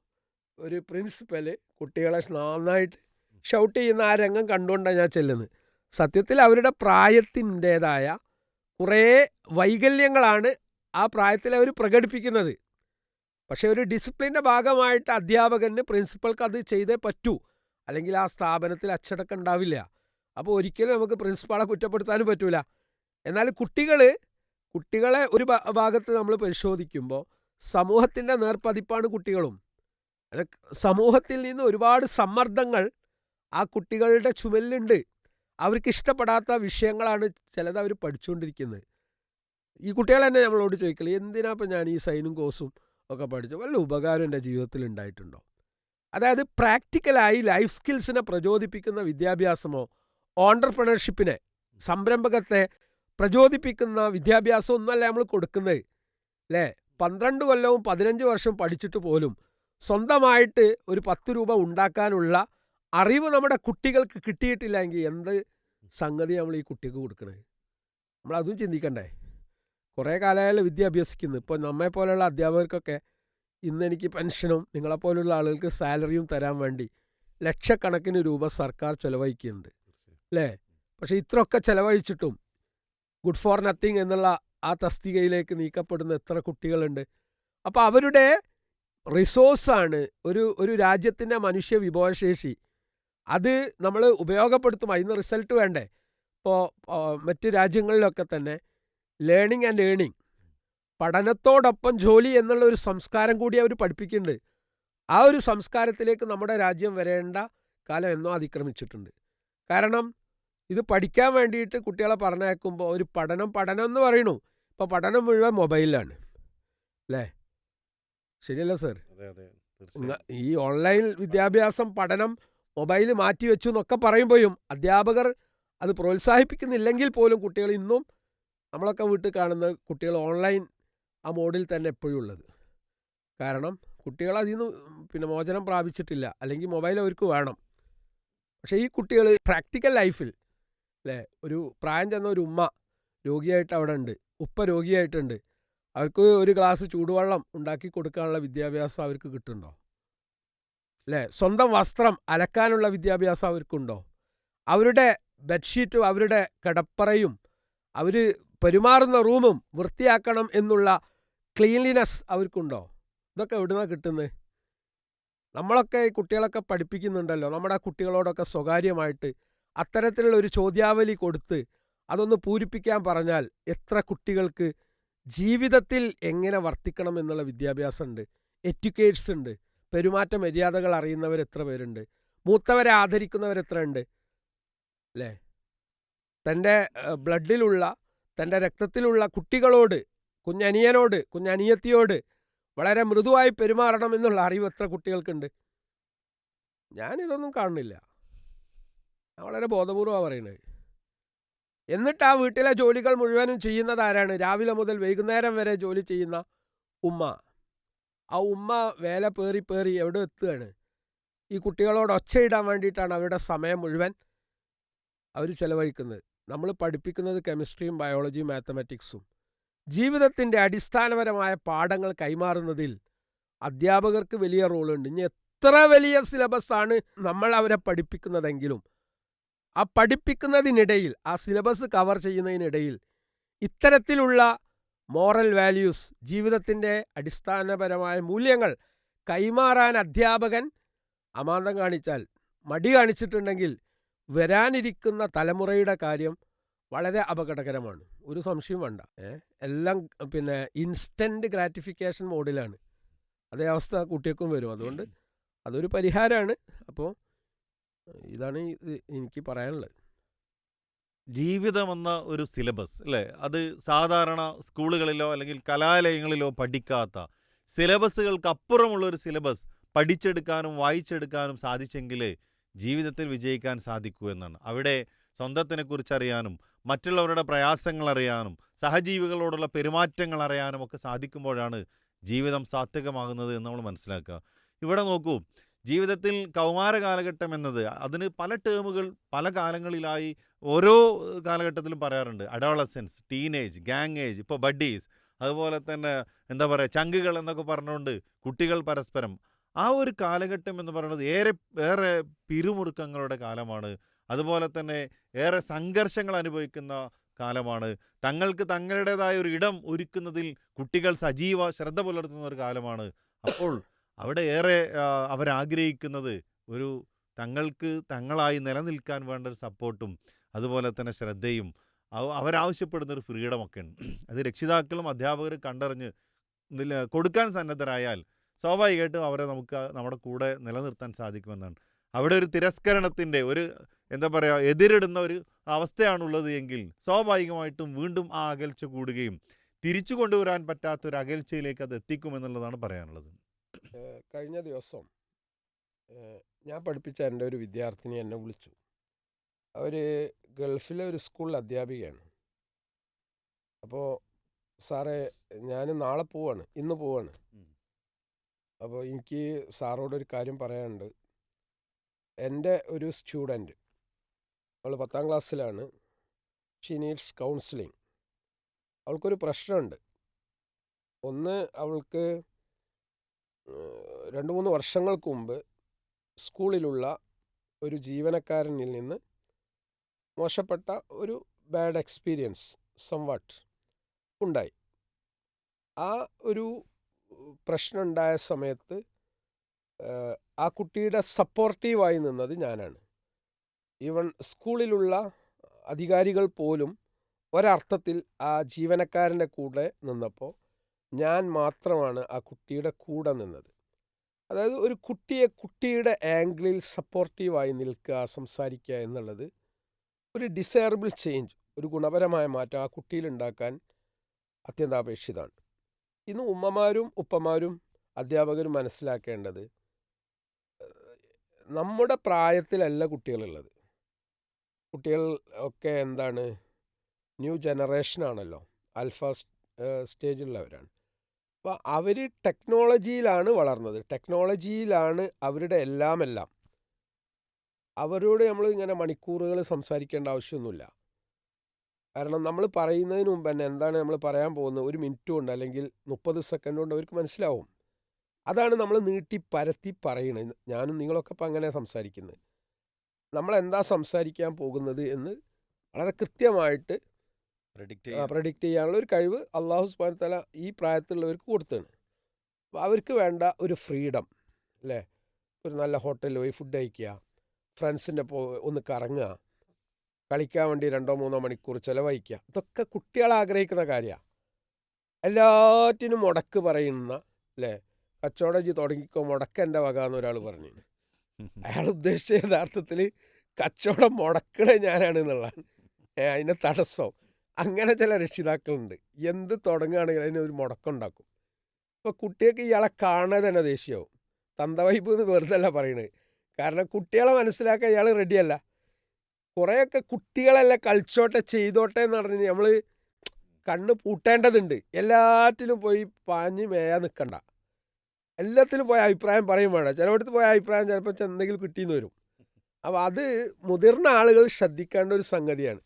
ഒരു പ്രിൻസിപ്പൽ കുട്ടികളെ നന്നായിട്ട് ഷൗട്ട് ചെയ്യുന്ന ആ രംഗം കണ്ടുകൊണ്ടാണ് ഞാൻ ചെല്ലുന്നത്. സത്യത്തിൽ അവരുടെ പ്രായത്തിൻ്റേതായ കുറേ വൈകല്യങ്ങളാണ് ആ പ്രായത്തിൽ അവർ പ്രകടിപ്പിക്കുന്നത്. പക്ഷേ ഒരു ഡിസിപ്ലിൻ്റെ ഭാഗമായിട്ട് അധ്യാപകന്, പ്രിൻസിപ്പൾക്ക് അത് ചെയ്തേ പറ്റൂ, അല്ലെങ്കിൽ ആ സ്ഥാപനത്തിൽ അച്ചടക്കം ഉണ്ടാവില്ല. അപ്പോൾ ഒരിക്കലും നമുക്ക് പ്രിൻസിപ്പാളെ കുറ്റപ്പെടുത്താനും പറ്റൂല. എന്നാൽ കുട്ടികളെ ഒരു ഭാഗത്ത് നമ്മൾ പരിശോധിക്കുമ്പോൾ സമൂഹത്തിൻ്റെ നേർപ്പതിപ്പാണ് കുട്ടികളും. സമൂഹത്തിൽ നിന്ന് ഒരുപാട് സമ്മർദ്ദങ്ങൾ ആ കുട്ടികളുടെ ചുമലിലുണ്ട്. അവർക്ക് ഇഷ്ടപ്പെടാത്ത വിഷയങ്ങളാണ് ചിലത് അവർ പഠിച്ചുകൊണ്ടിരിക്കുന്നത്. ഈ കുട്ടികൾ തന്നെ നമ്മളോട് ചോദിക്കല്, എന്തിനാ ഇപ്പം ഞാൻ ഈ സൈനും കോഴ്സും ഒക്കെ പഠിച്ചു, വല്ല ഉപകാരം എൻ്റെ ജീവിതത്തിൽ ഉണ്ടായിട്ടുണ്ടോ? അതായത് പ്രാക്ടിക്കലായി ലൈഫ് സ്കിൽസിനെ പ്രചോദിപ്പിക്കുന്ന വിദ്യാഭ്യാസമോ, ഓൺട്രപ്രണർഷിപ്പിനെ, സംരംഭകത്തെ പ്രചോദിപ്പിക്കുന്ന വിദ്യാഭ്യാസം ഒന്നുമല്ല നമ്മൾ കൊടുക്കുന്നത്, അല്ലേ? 12 കൊല്ലവും 15 വർഷം പഠിച്ചിട്ട് പോലും സ്വന്തമായിട്ട് ഒരു 10 രൂപ ഉണ്ടാക്കാനുള്ള അറിവ് നമ്മുടെ കുട്ടികൾക്ക് കിട്ടിയിട്ടില്ലെങ്കിൽ എന്ത് സംഗതി നമ്മൾ ഈ കുട്ടിക്ക് കൊടുക്കണേ? നമ്മളതും ചിന്തിക്കണ്ടേ? കുറേ കാലമായാലും വിദ്യ അഭ്യസിക്കുന്നു. ഇപ്പോൾ നമ്മെപ്പോലെയുള്ള അധ്യാപകർക്കൊക്കെ ഇന്നെനിക്ക് പെൻഷനും നിങ്ങളെപ്പോലുള്ള ആളുകൾക്ക് സാലറിയും തരാൻ വേണ്ടി ലക്ഷക്കണക്കിന് രൂപ സർക്കാർ ചെലവഴിക്കുന്നുണ്ട്, അല്ലേ? പക്ഷേ ഇത്രയൊക്കെ ചെലവഴിച്ചിട്ടും ഗുഡ് ഫോർ നത്തിങ് എന്നുള്ള ആ തസ്തികയിലേക്ക് നീക്കപ്പെടുന്ന എത്ര കുട്ടികളുണ്ട്? അപ്പോൾ അവരുടെ റിസോഴ്സാണ് ഒരു രാജ്യത്തിൻ്റെ മനുഷ്യ വിഭവശേഷി. അത് നമ്മൾ ഉപയോഗപ്പെടുത്തും, അതിന് റിസൾട്ട് വേണ്ടേ? ഇപ്പോൾ മറ്റ് രാജ്യങ്ങളിലൊക്കെ തന്നെ ലേണിംഗ് ആൻഡ് ഏണിംഗ്, പഠനത്തോടൊപ്പം ജോലി എന്നുള്ള ഒരു സംസ്കാരം കൂടി അവർ പഠിപ്പിക്കുന്നുണ്ട്. ആ ഒരു സംസ്കാരത്തിലേക്ക് നമ്മുടെ രാജ്യം വരേണ്ട കാലം എന്നോ അതിക്രമിച്ചിട്ടുണ്ട്. കാരണം ഇത് പഠിക്കാൻ വേണ്ടിയിട്ട് കുട്ടികളെ പറഞ്ഞയക്കുമ്പോൾ ഒരു പഠനം എന്ന് പറയണു. ഇപ്പോൾ പഠനം മുഴുവൻ മൊബൈലിലാണ്. അല്ലേ? ശരിയല്ല സർ? അതെ അതെ തീർച്ചയായും. ഈ ഓൺലൈൻ വിദ്യാഭ്യാസം പഠനം മൊബൈൽ മാറ്റിവെച്ചു എന്നൊക്കെ പറയുമ്പോഴും അധ്യാപകർ അത് പ്രോത്സാഹിപ്പിക്കുന്നില്ലെങ്കിൽ പോലും കുട്ടികൾ ഇന്നും നമ്മളൊക്കെ വീട്ടിൽ കാണുന്ന കുട്ടികൾ ഓൺലൈൻ ആ മോഡിൽ തന്നെ എപ്പോഴും ഉള്ളത്. കാരണം കുട്ടികൾ അതിൽ നിന്ന് പിന്നെ മോചനം പ്രാപിച്ചിട്ടില്ല, അല്ലെങ്കിൽ മൊബൈൽ അവർക്ക് വേണം. പക്ഷേ ഈ കുട്ടികൾ പ്രാക്ടിക്കൽ ലൈഫിൽ അല്ലേ, ഒരു പ്രായം ചെന്ന ഒരു ഉമ്മ രോഗിയായിട്ട് അവിടെ ഉണ്ട്, ഉപ്പ രോഗിയായിട്ടുണ്ട്, അവർക്ക് ഒരു ഗ്ലാസ് ചൂടുവെള്ളം ഉണ്ടാക്കി കൊടുക്കാനുള്ള വിദ്യാഭ്യാസം അവർക്ക് കിട്ടുന്നുണ്ടോ? അല്ലേ? സ്വന്തം വസ്ത്രം അലക്കാനുള്ള വിദ്യാഭ്യാസം അവർക്കുണ്ടോ? അവരുടെ ബെഡ്ഷീറ്റും അവരുടെ കിടപ്പറയും അവർ പെരുമാറുന്ന റൂമും വൃത്തിയാക്കണം എന്നുള്ള ക്ലീൻലിനെസ് അവർക്കുണ്ടോ? ഇതൊക്കെ എവിടുന്നാണ് കിട്ടുന്നത്? നമ്മളൊക്കെ ഈ കുട്ടികളൊക്കെ പഠിപ്പിക്കുന്നുണ്ടല്ലോ, നമ്മുടെ കുട്ടികളോടൊക്കെ സ്വകാര്യമായിട്ട് അത്തരത്തിലുള്ള ഒരു ചോദ്യാവലി കൊടുത്ത് അതൊന്ന് പൂരിപ്പിക്കാൻ പറഞ്ഞാൽ എത്ര കുട്ടികൾക്ക് ജീവിതത്തിൽ എങ്ങനെ വർത്തിക്കണം എന്നുള്ള വിദ്യാഭ്യാസമുണ്ട്, എഡ്യൂക്കേറ്റ്സ് ഉണ്ട്, പെരുമാറ്റ മര്യാദകൾ അറിയുന്നവർ എത്ര പേരുണ്ട്, മൂത്തവരെ ആദരിക്കുന്നവരെത്ര ഉണ്ട്? അല്ലേ? തൻ്റെ ബ്ലഡിലുള്ള, തൻ്റെ രക്തത്തിലുള്ള കുട്ടികളോട്, കുഞ്ഞനിയനോട്, കുഞ്ഞനിയത്തിയോട് വളരെ മൃദുവായി പെരുമാറണം എന്നുള്ള അറിവ് എത്ര കുട്ടികൾക്കുണ്ട്? ഞാനിതൊന്നും കാണുന്നില്ല. ഞാൻ വളരെ ബോധപൂർവമാണ് പറയുന്നത്. എന്നിട്ട് ആ വീട്ടിലെ ജോലികൾ മുഴുവനും ചെയ്യുന്നത് ആരാണ്? രാവിലെ മുതൽ വൈകുന്നേരം വരെ ജോലി ചെയ്യുന്ന ഉമ്മ. ആ ഉമ്മ വേല പേറി പേറി എവിടെ എത്തുകയാണ്? ഈ കുട്ടികളോട് ഒച്ചയിടാൻ വേണ്ടിയിട്ടാണ് അവരുടെ സമയം മുഴുവൻ അവർ ചെലവഴിക്കുന്നത്. നമ്മൾ പഠിപ്പിക്കുന്നത് കെമിസ്ട്രിയും ബയോളജിയും മാത്തമാറ്റിക്സും. ജീവിതത്തിൻ്റെ അടിസ്ഥാനപരമായ പാഠങ്ങൾ കൈമാറുന്നതിൽ അധ്യാപകർക്ക് വലിയ റോളുണ്ട്. ഇനി എത്ര വലിയ സിലബസാണ് നമ്മൾ അവരെ പഠിപ്പിക്കുന്നതെങ്കിലും ആ പഠിപ്പിക്കുന്നതിനിടയിൽ, ആ സിലബസ് കവർ ചെയ്യുന്നതിനിടയിൽ ഇത്തരത്തിലുള്ള മോറൽ വാല്യൂസ്, ജീവിതത്തിൻ്റെ അടിസ്ഥാനപരമായ മൂല്യങ്ങൾ കൈമാറാൻ അധ്യാപകൻ അമാന്തം കാണിച്ചാൽ, മടി കാണിച്ചിട്ടുണ്ടെങ്കിൽ വരാനിരിക്കുന്ന തലമുറയുടെ കാര്യം വളരെ അപകടകരമാണ്. ഒരു സംശയം വേണ്ട. എല്ലാം പിന്നെ ഇൻസ്റ്റൻറ്റ് ഗ്രാറ്റിഫിക്കേഷൻ മോഡിലാണ്. അതേ അവസ്ഥ കുട്ടികൾക്കും വരും. അതുകൊണ്ട് അതൊരു പരിഹാരമാണ്. അപ്പോൾ ഇതാണ് എനിക്ക് പറയാനുള്ളത്. ജീവിതമെന്ന ഒരു സിലബസ് അല്ലേ, അത് സാധാരണ സ്കൂളുകളിലോ അല്ലെങ്കിൽ കലാലയങ്ങളിലോ പഠിക്കാത്ത സിലബസുകൾക്കപ്പുറമുള്ള ഒരു സിലബസ് പഠിച്ചെടുക്കാനും വായിച്ചെടുക്കാനും സാധിച്ചെങ്കിൽ ജീവിതത്തിൽ വിജയിക്കാൻ സാധിക്കൂ എന്നാണ്. അവിടെ സ്വന്തത്തിനെക്കുറിച്ച് അറിയാനും മറ്റുള്ളവരുടെ പ്രയാസങ്ങൾ അറിയാനും സഹജീവികളോടുള്ള പെരുമാറ്റങ്ങൾ അറിയാനും ഒക്കെ സാധിക്കുമ്പോഴാണ് ജീവിതം സാർത്ഥകമാകുന്നത് എന്ന് നമ്മൾ മനസ്സിലാക്കുക. ഇവിടെ നോക്കൂ, ജീവിതത്തിൽ കൗമാര കാലഘട്ടം എന്നത് അതിന് പല ടേമുകൾ പല കാലങ്ങളിലായി ഓരോ കാലഘട്ടത്തിലും പറയാറുണ്ട്. അഡോളസൻസ്, ടീനേജ്, ഗാങ് ഏജ്, ഇപ്പോൾ ബഡീസ്, അതുപോലെ തന്നെ എന്താ പറയുക ചങ്കുകൾ എന്നൊക്കെ പറഞ്ഞുകൊണ്ട് കുട്ടികൾ പരസ്പരം. ആ ഒരു കാലഘട്ടം എന്ന് പറയുന്നത് ഏറെ പിരിമുറുക്കങ്ങളുടെ കാലമാണ്. അതുപോലെ തന്നെ ഏറെ സംഘർഷങ്ങൾ അനുഭവിക്കുന്ന കാലമാണ്. തങ്ങൾക്ക് തങ്ങളുടേതായ ഒരു ഇടം ഒരുക്കുന്നതിൽ കുട്ടികൾ സജീവ ശ്രദ്ധ പുലർത്തുന്ന ഒരു കാലമാണ്. അപ്പോൾ അവിടെ ഏറെ അവരാഗ്രഹിക്കുന്നത് ഒരു തങ്ങൾക്ക് തങ്ങളായി നിലനിൽക്കാൻ വേണ്ട ഒരു സപ്പോർട്ടും അതുപോലെ തന്നെ ശ്രദ്ധയും അവരാവശ്യപ്പെടുന്നൊരു ഫ്രീഡമൊക്കെയാണ്. അത് രക്ഷിതാക്കളും അധ്യാപകരും കണ്ടറിഞ്ഞ് കൊടുക്കാൻ സന്നദ്ധരായാൽ സ്വാഭാവികമായിട്ടും അവരെ നമുക്ക് നമ്മുടെ കൂടെ നിലനിർത്താൻ സാധിക്കുമെന്നാണ്. അവിടെ ഒരു തിരസ്കരണത്തിൻ്റെ ഒരു എന്താ പറയുക എതിരിടുന്ന ഒരു അവസ്ഥയാണുള്ളത് എങ്കിൽ സ്വാഭാവികമായിട്ടും വീണ്ടും ആ അകൽച്ച കൂടുകയും തിരിച്ചു കൊണ്ടുവരാൻ പറ്റാത്തൊരു അകൽച്ചയിലേക്ക് അത് എത്തിക്കുമെന്നുള്ളതാണ് പറയാനുള്ളത്. കഴിഞ്ഞ ദിവസം ഞാൻ പഠിപ്പിച്ച എൻ്റെ ഒരു വിദ്യാർത്ഥിനി എന്നെ വിളിച്ചു. അവർ ഗൾഫിലെ ഒരു സ്കൂളിൽ അധ്യാപികയാണ്. അപ്പോൾ സാറേ ഞാൻ നാളെ പോവാണ്, ഇന്ന് പോവാണ്. അപ്പോൾ എനിക്ക് സാറോടൊരു കാര്യം പറയാനുണ്ട്. എൻ്റെ ഒരു സ്റ്റുഡൻറ്റ്, അവൾ 10ാം ക്ലാസ്സിലാണ്. She needs counselling. അവൾക്കൊരു പ്രശ്നമുണ്ട്. ഒന്ന്, അവൾക്ക് 2-3 വർഷങ്ങൾക്ക് മുമ്പ് സ്കൂളിലുള്ള ഒരു ജീവനക്കാരനിൽ നിന്ന് മോശപ്പെട്ട ഒരു ബാഡ് എക്സ്പീരിയൻസ് സംവാട്ട് ഉണ്ടായി. ആ ഒരു പ്രശ്നമുണ്ടായ സമയത്ത് ആ കുട്ടിയുടെ സപ്പോർട്ടീവായി നിന്നത് ഞാനാണ്. ഈവൻ സ്കൂളിലുള്ള അധികാരികൾ പോലും ഒരർത്ഥത്തിൽ ആ ജീവനക്കാരൻ്റെ കൂടെ നിന്നപ്പോൾ ഞാൻ മാത്രമാണ് ആ കുട്ടിയുടെ കൂടെ നിന്നത്. അതായത് ഒരു കുട്ടിയെ കുട്ടിയുടെ ആംഗിളിൽ സപ്പോർട്ടീവായി നിൽക്കുക, സംസാരിക്കുക എന്നുള്ളത് ഒരു ഡിസൈറബിൾ ചേഞ്ച്, ഒരു ഗുണപരമായ മാറ്റം ആ കുട്ടിയിൽ ഉണ്ടാക്കാൻ അത്യന്താപേക്ഷിതമാണ്. ഇന്ന് ഉമ്മമാരും ഉപ്പമാരും അധ്യാപകരും മനസ്സിലാക്കേണ്ടത് നമ്മുടെ പ്രായത്തിലല്ല കുട്ടികളുള്ളത്. കുട്ടികൾ ഒക്കെ എന്താണ്, ന്യൂ ജനറേഷനാണല്ലോ, ആൽഫ സ്റ്റേജിലുള്ളവരാണ്. അപ്പോൾ അവർ ടെക്നോളജിയിലാണ് വളർന്നത്, ടെക്നോളജിയിലാണ് അവരുടെ എല്ലാം. അവരോട് നമ്മൾ ഇങ്ങനെ മണിക്കൂറുകൾ സംസാരിക്കേണ്ട ആവശ്യമൊന്നുമില്ല. കാരണം നമ്മൾ പറയുന്നതിന് മുമ്പ് തന്നെ എന്താണ് നമ്മൾ പറയാൻ പോകുന്നത് ഒരു മിനിറ്റ് കൊണ്ട് അല്ലെങ്കിൽ 30 സെക്കൻഡ് കൊണ്ട് അവർക്ക് മനസ്സിലാവും. അതാണ് നമ്മൾ നീട്ടി പരത്തി പറയുന്നത്. ഞാനും നിങ്ങളൊക്കെ ഇപ്പം അങ്ങനെ സംസാരിക്കുന്നത്. നമ്മൾ എന്താ സംസാരിക്കാൻ പോകുന്നത് എന്ന് വളരെ കൃത്യമായിട്ട് പ്രഡിക്റ്റ് ചെയ്യാനുള്ള ഒരു കഴിവ് അള്ളാഹു സുബ്ഹാനഹു വ തആല ഈ പ്രായത്തിലുള്ളവർക്ക് കൊടുത്തതാണ്. അപ്പോൾ അവർക്ക് വേണ്ട ഒരു ഫ്രീഡം അല്ലേ, ഒരു നല്ല ഹോട്ടലിൽ പോയി ഫുഡ് കഴിക്കുക, ഫ്രണ്ട്സിൻ്റെ ഒന്ന് കറങ്ങുക, കളിക്കാൻ വേണ്ടി 2-3 മണിക്കൂർ ചിലവഴിക്കുക, ഇതൊക്കെ കുട്ടികൾ ആഗ്രഹിക്കുന്ന കാര്യമാണ്. എല്ലാറ്റിനും മുടക്ക് പറയുന്ന അല്ലേ, കച്ചവടം തുടങ്ങിക്കോ മുടക്ക് എൻ്റെ വക എന്ന് ഒരാൾ പറഞ്ഞു. അയാൾ ഉദ്ദേശിച്ച യഥാർത്ഥത്തിൽ കച്ചവടം മുടക്കണേ ഞാനാണ് എന്നുള്ളതാണ്, അതിൻ്റെ തടസ്സം. അങ്ങനെ ചില രക്ഷിതാക്കളുണ്ട്, എന്ത് തുടങ്ങുകയാണെങ്കിൽ അതിനൊരു മുടക്കമുണ്ടാക്കും. ഇപ്പോൾ കുട്ടികൾക്ക് ഇയാളെ കാണാൻ തന്നെ ദേഷ്യമാവും. തന്തവൈബ് എന്ന് വെറുതെ അല്ല പറയണത്, കാരണം കുട്ടികളെ മനസ്സിലാക്കാൻ ഇയാൾ റെഡിയല്ല. കുറേയൊക്കെ കുട്ടികളെല്ലാം കളിച്ചോട്ടെ ചെയ്തോട്ടെ എന്ന് പറഞ്ഞ് നമ്മൾ കണ്ണ് പൂട്ടേണ്ടതുണ്ട്. എല്ലാറ്റിലും പോയി പാഞ്ഞ് മേയാൻ നിൽക്കണ്ട, എല്ലാത്തിലും പോയ അഭിപ്രായം പറയും വേണം. ചിലയിടത്ത് പോയ അഭിപ്രായം ചിലപ്പോൾ എന്തെങ്കിലും കിട്ടിയെന്ന് വരും. അപ്പോൾ അത് മുതിർന്ന ആളുകൾ ശ്രദ്ധിക്കേണ്ട ഒരു സംഗതിയാണ്.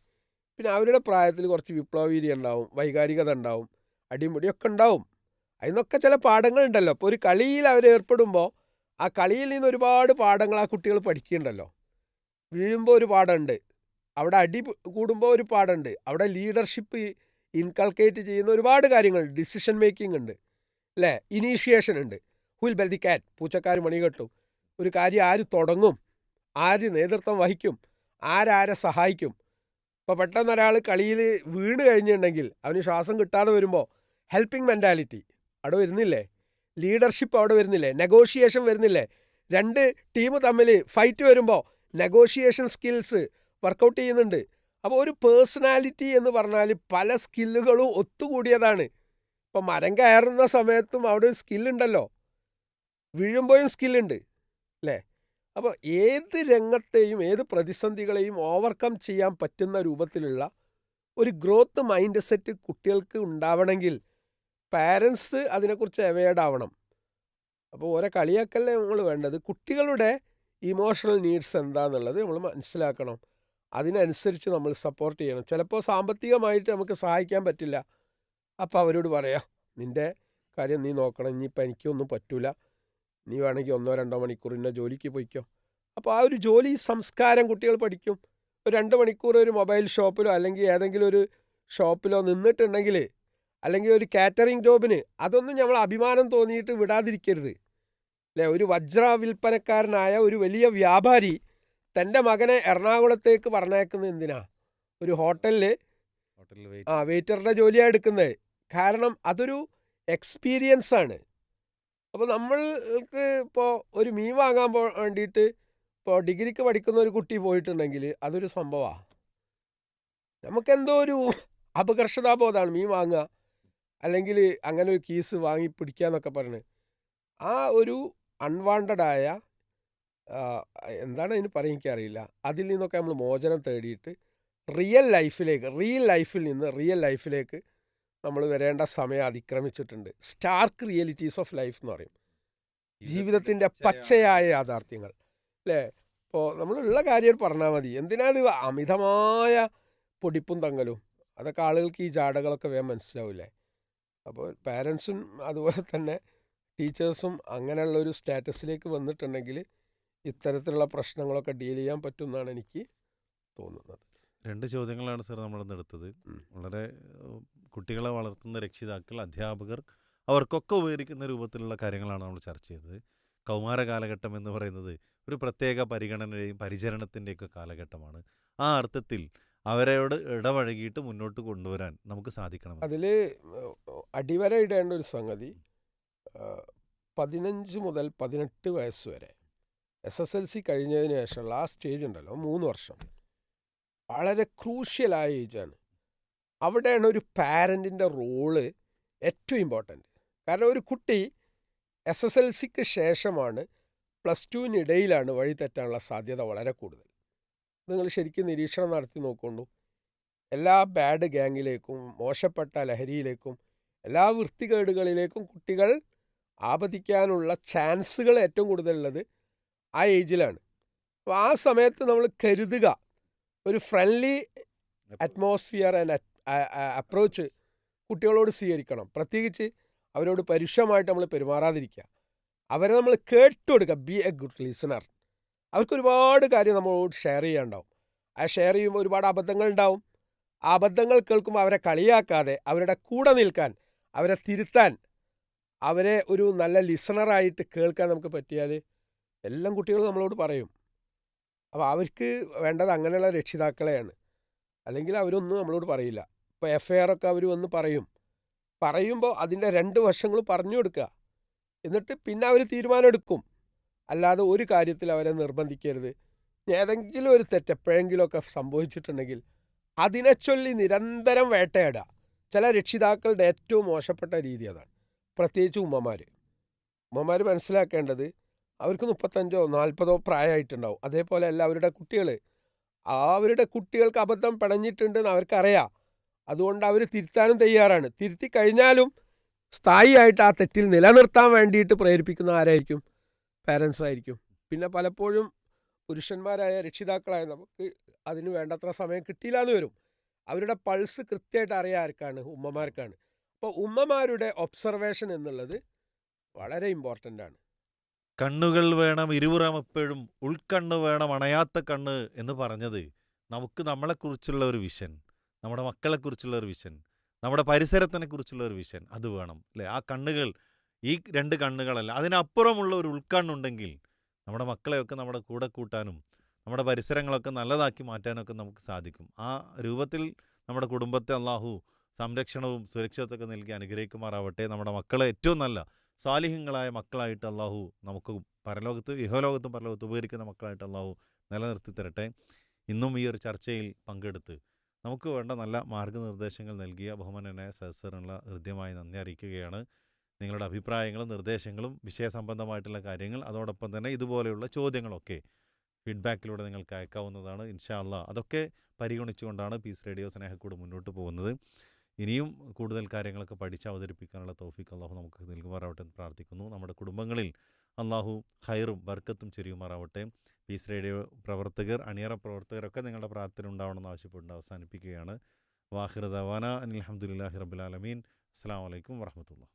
പിന്നെ അവരുടെ പ്രായത്തിൽ കുറച്ച് വിപ്ലവീര്യം ഉണ്ടാവും, വൈകാരികത ഉണ്ടാവും, അടിമുടിയൊക്കെ ഉണ്ടാവും. അതിനൊക്കെ ചില പാഠങ്ങളുണ്ടല്ലോ. ഇപ്പോൾ ഒരു കളിയിൽ അവർ ഏർപ്പെടുമ്പോൾ ആ കളിയിൽ നിന്ന് ഒരുപാട് പാഠങ്ങൾ ആ കുട്ടികൾ പഠിക്കുന്നുണ്ടല്ലോ. വീഴുമ്പോൾ ഒരു പാഠമുണ്ട്, അവിടെ അടി കൂടുമ്പോൾ ഒരു പാഠമുണ്ട്, അവിടെ ലീഡർഷിപ്പ് ഇൻകൾക്കേറ്റ് ചെയ്യുന്ന ഒരുപാട് കാര്യങ്ങളുണ്ട്, ഡിസിഷൻ മേക്കിംഗ് ഉണ്ട് അല്ലേ, ഇനീഷ്യേഷൻ ഉണ്ട്. ഹുൽ ബെൽ ദി കാറ്റ്, പൂച്ചക്കാർ മണി കെട്ടും. ഒരു കാര്യം ആര് തുടങ്ങും, ആര് നേതൃത്വം വഹിക്കും, ആരാരെ സഹായിക്കും. ഇപ്പോൾ പെട്ടെന്ന് ഒരാൾ കളിയിൽ വീണ് കഴിഞ്ഞിട്ടുണ്ടെങ്കിൽ അവന് ശ്വാസം കിട്ടാതെ വരുമ്പോൾ ഹെൽപ്പിംഗ് മെൻറ്റാലിറ്റി അവിടെ വരുന്നില്ലേ, ലീഡർഷിപ്പ് അവിടെ വരുന്നില്ലേ, നെഗോഷിയേഷൻ വരുന്നില്ലേ. രണ്ട് ടീം തമ്മിൽ ഫൈറ്റ് വരുമ്പോൾ നെഗോഷിയേഷൻ സ്കിൽസ് വർക്കൗട്ട് ചെയ്യുന്നുണ്ട്. അപ്പോൾ ഒരു പേഴ്സണാലിറ്റി എന്ന് പറഞ്ഞാൽ പല സ്കില്ലുകളും ഒത്തുകൂടിയതാണ്. ഇപ്പോൾ മരം കയറുന്ന സമയത്തും അവിടെ ഒരു സ്കില്ലുണ്ടല്ലോ, വീഴുമ്പോഴും സ്കില്ലുണ്ട് അല്ലേ. അപ്പോൾ ഏത് രംഗത്തെയും ഏത് പ്രതിസന്ധികളെയും ഓവർകം ചെയ്യാൻ പറ്റുന്ന രൂപത്തിലുള്ള ഒരു ഗ്രോത്ത് മൈൻഡ് സെറ്റ് കുട്ടികൾക്ക് ഉണ്ടാവണമെങ്കിൽ പാരൻസ് അതിനെക്കുറിച്ച് അവെയർഡ് ആവണം. അപ്പോൾ ഓരോ കളിയാക്കല്ലേ നമ്മൾ വേണ്ടത്, കുട്ടികളുടെ ഇമോഷണൽ നീഡ്സ് എന്താണെന്നുള്ളത് നമ്മൾ മനസ്സിലാക്കണം. അതിനനുസരിച്ച് നമ്മൾ സപ്പോർട്ട് ചെയ്യണം. ചിലപ്പോൾ സാമ്പത്തികമായിട്ട് നമുക്ക് സഹായിക്കാൻ പറ്റില്ല, അപ്പോൾ അവരോട് പറയാം നിൻ്റെ കാര്യം നീ നോക്കണം, ഇനിയിപ്പോൾ എനിക്കൊന്നും പറ്റൂല, നീ വേണമെങ്കിൽ 1-2 മണിക്കൂർ ഇന്ന ജോലിക്ക് പോയിക്കോ. അപ്പോൾ ആ ഒരു ജോലി സംസ്കാരം കുട്ടികൾ പഠിക്കും. ഒരു 2 മണിക്കൂർ ഒരു മൊബൈൽ ഷോപ്പിലോ അല്ലെങ്കിൽ ഏതെങ്കിലും ഒരു ഷോപ്പിലോ നിന്നിട്ടുണ്ടെങ്കിൽ, അല്ലെങ്കിൽ ഒരു കാറ്ററിംഗ് ജോബിന്, അതൊന്നും നമ്മൾ അഭിമാനം തോന്നിയിട്ട് വിടാതിരിക്കരുത് അല്ലേ. ഒരു വജ്ര വിൽപ്പനക്കാരനായ ഒരു വലിയ വ്യാപാരി തൻ്റെ മകനെ എറണാകുളത്തേക്ക് പറഞ്ഞേക്കുന്നത് എന്തിനാ, ഒരു ഹോട്ടലിൽ വെയിറ്ററുടെ ജോലിയാണ് എടുക്കുന്നത്. കാരണം അതൊരു എക്സ്പീരിയൻസ് ആണ്. അപ്പോൾ നമ്മൾക്ക് ഇപ്പോൾ ഒരു മീൻ വാങ്ങാൻ വേണ്ടിയിട്ട് ഇപ്പോൾ ഡിഗ്രിക്ക് പഠിക്കുന്ന ഒരു കുട്ടി പോയിട്ടുണ്ടെങ്കിൽ അതൊരു സംഭവമാണ്. നമുക്കെന്തോ ഒരു അപകർഷതാബോധമാണ് മീൻ വാങ്ങുക അല്ലെങ്കിൽ അങ്ങനെ ഒരു കീസ് വാങ്ങി പിടിക്കുക എന്നൊക്കെ പറഞ്ഞ്. ആ ഒരു അൺവാണ്ടഡായ എന്താണ് അതിന് പറയാൻ എനിക്കറിയില്ല, അതിൽ നിന്നൊക്കെ നമ്മൾ മോചനം തേടിയിട്ട് റിയൽ ലൈഫിൽ നിന്ന് റിയൽ ലൈഫിലേക്ക് നമ്മൾ വരേണ്ട സമയം അതിക്രമിച്ചിട്ടുണ്ട്. സ്റ്റാർക്ക് റിയാലിറ്റീസ് ഓഫ് ലൈഫ് എന്ന് പറയും, ജീവിതത്തിൻ്റെ പച്ചയായ യാഥാർത്ഥ്യങ്ങൾ അല്ലേ. ഇപ്പോൾ നമ്മളുള്ള കാര്യം പറഞ്ഞാൽ മതി, എന്തിനാണ് അമിതമായ പൊടിപ്പും തങ്ങലും, അതൊക്കെ ആളുകൾക്ക് ഈ ജാടകളൊക്കെ വേഗം മനസ്സിലാവില്ലേ. അപ്പോൾ പാരൻസും അതുപോലെ തന്നെ ടീച്ചേഴ്സും അങ്ങനെയുള്ളൊരു സ്റ്റാറ്റസിലേക്ക് വന്നിട്ടുണ്ടെങ്കിൽ ഇത്തരത്തിലുള്ള പ്രശ്നങ്ങളൊക്കെ ഡീൽ ചെയ്യാൻ പറ്റും എന്നാണ് എനിക്ക് തോന്നുന്നത്. 2 ചോദ്യങ്ങളാണ് സർ നമ്മളിന്ന് എടുത്തത്. വളരെ കുട്ടികളെ വളർത്തുന്ന രക്ഷിതാക്കൾ, അധ്യാപകർ, അവർക്കൊക്കെ ഉപകരിക്കുന്ന രൂപത്തിലുള്ള കാര്യങ്ങളാണ് നമ്മൾ ചർച്ച ചെയ്തത്. കൗമാര കാലഘട്ടം എന്ന് പറയുന്നത് ഒരു പ്രത്യേക പരിഗണനയും പരിചരണത്തിൻ്റെയൊക്കെ കാലഘട്ടമാണ്. ആ അർത്ഥത്തിൽ അവരോട് ഇടപഴകിയിട്ട് മുന്നോട്ട് കൊണ്ടുവരാൻ നമുക്ക് സാധിക്കണം. അതിൽ അടിവര ഇടേണ്ട ഒരു സംഗതി, 15 മുതൽ 18 വയസ്സ് വരെ SSLC കഴിഞ്ഞതിന് ശേഷമുള്ള ആ സ്റ്റേജ് ഉണ്ടല്ലോ, 3 വർഷം, വളരെ ക്രൂഷ്യലായ ഏജാണ്. അവിടെയാണ് ഒരു പാരൻറ്റിൻ്റെ റോള് ഏറ്റവും ഇമ്പോർട്ടൻറ്റ്. കാരണം ഒരു കുട്ടി SSLCക്ക് ശേഷമാണ് +2-നിടയിലാണ് വഴി തെറ്റാനുള്ള സാധ്യത വളരെ കൂടുതൽ. നിങ്ങൾ ശരിക്കും നിരീക്ഷണം നടത്തി നോക്കൊണ്ടു. എല്ലാ ബാഡ് ഗ്യാങ്ങിലേക്കും, മോശപ്പെട്ട ലഹരിയിലേക്കും, എല്ലാ വൃത്തികേടുകളിലേക്കും കുട്ടികൾ ആപതിക്കാനുള്ള ചാൻസുകൾ ഏറ്റവും കൂടുതലുള്ളത് ആ ഏജിലാണ്. അപ്പോൾ ആ സമയത്ത് നമ്മൾ കരുതുക, ഒരു ഫ്രണ്ട്ലി അറ്റ്മോസ്ഫിയർ ആൻഡ് അപ്രോച്ച് കുട്ടികളോട് സ്വീകരിക്കണം. പ്രത്യേകിച്ച് അവരോട് പരുഷമായിട്ട് നമ്മൾ പെരുമാറാതിരിക്കുക. അവരെ നമ്മൾ കേട്ടുകൊടുക്കുക. Be a good listener. അവർക്ക് ഒരുപാട് കാര്യം നമ്മളോട് ഷെയർ ചെയ്യാനുണ്ടാവും. ആ ഷെയർ ചെയ്യുമ്പോൾ ഒരുപാട് അബദ്ധങ്ങളുണ്ടാവും. ആ അബദ്ധങ്ങൾ കേൾക്കുമ്പോൾ അവരെ കളിയാക്കാതെ അവരുടെ കൂടെ നിൽക്കാൻ, അവരെ തിരുത്താൻ, അവരെ ഒരു നല്ല ലിസണറായിട്ട് കേൾക്കാൻ നമുക്ക് പറ്റിയാൽ എല്ലാം കുട്ടികളും നമ്മളോട് പറയും. അപ്പോൾ അവർക്ക് വേണ്ടത് അങ്ങനെയുള്ള രക്ഷിതാക്കളെയാണ്. അല്ലെങ്കിൽ അവരൊന്നും നമ്മളോട് പറയില്ല. ഇപ്പോൾ FIR ഒക്കെ അവർ വന്ന് പറയുമ്പോൾ അതിൻ്റെ 2 വശങ്ങളും പറഞ്ഞു കൊടുക്കുക. എന്നിട്ട് പിന്നെ അവർ തീരുമാനം എടുക്കും. അല്ലാതെ ഒരു കാര്യത്തിൽ അവരെ നിർബന്ധിക്കരുത്. ഏതെങ്കിലും ഒരു തെറ്റ് എപ്പോഴെങ്കിലുമൊക്കെ സംഭവിച്ചിട്ടുണ്ടെങ്കിൽ അതിനെ ചൊല്ലി നിരന്തരം വേട്ടയാടുക. ചില രക്ഷിതാക്കളുടെ ഏറ്റവും മോശപ്പെട്ട രീതി അതാണ്. പ്രത്യേകിച്ച് ഉമ്മമാർ മനസ്സിലാക്കേണ്ടത്, അവർക്ക് 35ഓ 40ഓ പ്രായമായിട്ടുണ്ടാവും. അതേപോലെ അല്ല അവരുടെ കുട്ടികൾക്ക് അബദ്ധം പിണഞ്ഞിട്ടുണ്ടെന്ന് അവർക്കറിയാം. അതുകൊണ്ട് അവർ തിരുത്താനും തയ്യാറാണ്. തിരുത്തി കഴിഞ്ഞാലും സ്ഥായിയായിട്ട് ആ തെറ്റിൽ നിലനിർത്താൻ വേണ്ടിയിട്ട് പ്രേരിപ്പിക്കുന്ന ആരായിരിക്കും? പാരൻസ് ആയിരിക്കും. പിന്നെ പലപ്പോഴും പുരുഷന്മാരായ രക്ഷിതാക്കളായ നമുക്ക് അതിന് വേണ്ടത്ര സമയം കിട്ടിയില്ല എന്ന് വരും. അവരുടെ പൾസ് കൃത്യമായിട്ട് അറിയാൻ ആർക്കാണ്? ഉമ്മമാർക്കാണ്. അപ്പോൾ ഉമ്മമാരുടെ ഒബ്സർവേഷൻ എന്നുള്ളത് വളരെ ഇമ്പോർട്ടൻ്റ് ആണ്. കണ്ണുകൾ വേണം ഇരുപുറം എപ്പോഴും, ഉൾക്കണ്ണ് വേണം അണയാത്ത കണ്ണ് എന്ന് പറഞ്ഞത് നമുക്ക് നമ്മളെക്കുറിച്ചുള്ള ഒരു വിഷൻ, നമ്മുടെ മക്കളെക്കുറിച്ചുള്ള ഒരു വിഷൻ, നമ്മുടെ പരിസരത്തിനെ കുറിച്ചുള്ള ഒരു വിഷൻ, അത് വേണം അല്ലേ? ആ കണ്ണുകൾ, ഈ 2 കണ്ണുകളല്ല, അതിനപ്പുറമുള്ള ഒരു ഉൾക്കണ്ണുണ്ടെങ്കിൽ നമ്മുടെ മക്കളെയൊക്കെ നമ്മുടെ കൂടെ കൂട്ടാനും നമ്മുടെ പരിസരങ്ങളൊക്കെ നല്ലതാക്കി മാറ്റാനൊക്കെ നമുക്ക് സാധിക്കും. ആ രൂപത്തിൽ നമ്മുടെ കുടുംബത്തെ അള്ളാഹു സംരക്ഷണവും സുരക്ഷിതത്വമൊക്കെ നൽകി അനുഗ്രഹിക്കുമാറാവട്ടെ. നമ്മുടെ മക്കളെ ഏറ്റവും നല്ല സാലിഹ്യങ്ങളായ മക്കളായിട്ട് അള്ളാഹു നമുക്ക് ഇഹലോകത്തും പരലോകത്തും ഉപകരിക്കുന്ന മക്കളായിട്ട് അള്ളാഹു നിലനിർത്തി തരട്ടെ. ഇന്നും ഈ ഒരു ചർച്ചയിൽ പങ്കെടുത്ത് നമുക്ക് വേണ്ട നല്ല മാർഗ്ഗനിർദ്ദേശങ്ങൾ നൽകിയ ബഹുമാന്യനായ സദസ്സറിനുള്ള ഹൃദ്യമായി നന്ദി അറിയിക്കുകയാണ്. നിങ്ങളുടെ അഭിപ്രായങ്ങളും നിർദ്ദേശങ്ങളും വിഷയസംബന്ധമായിട്ടുള്ള കാര്യങ്ങൾ, അതോടൊപ്പം തന്നെ ഇതുപോലെയുള്ള ചോദ്യങ്ങളൊക്കെ ഫീഡ്ബാക്കിലൂടെ നിങ്ങൾക്ക് അയക്കാവുന്നതാണ്. ഇൻഷാ അള്ളാഹ് അതൊക്കെ പരിഗണിച്ചുകൊണ്ടാണ് പീസ് റേഡിയോ സ്നേഹക്കൂട് മുന്നോട്ട് പോകുന്നത്. ഇനിയും കൂടുതൽ കാര്യങ്ങളൊക്കെ പഠിച്ച് അവതരിപ്പിക്കാനുള്ള തൗഫീഖ് അള്ളാഹു നമുക്ക് നൽകുമാറാവട്ടെ എന്ന് പ്രാർത്ഥിക്കുന്നു. നമ്മുടെ കുടുംബങ്ങളിൽ അള്ളാഹു ഖൈറും ബർക്കത്തും ചൊരിയുമാറാവട്ടെ. പീസ് റേഡിയോ പ്രവർത്തകർ, അണിയറ പ്രവർത്തകരൊക്കെ നിങ്ങളുടെ പ്രാർത്ഥന ഉണ്ടാവണമെന്ന് ആവശ്യപ്പെട്ട് അവസാനിപ്പിക്കുകയാണ്. വാഹിർ ദവാന അനിൽ അൽഹംദുലില്ലാഹി റബ്ബിൽ ആലമീൻ. അസ്സലാമു അലൈക്കും വറഹ്മത്തുള്ളാഹി.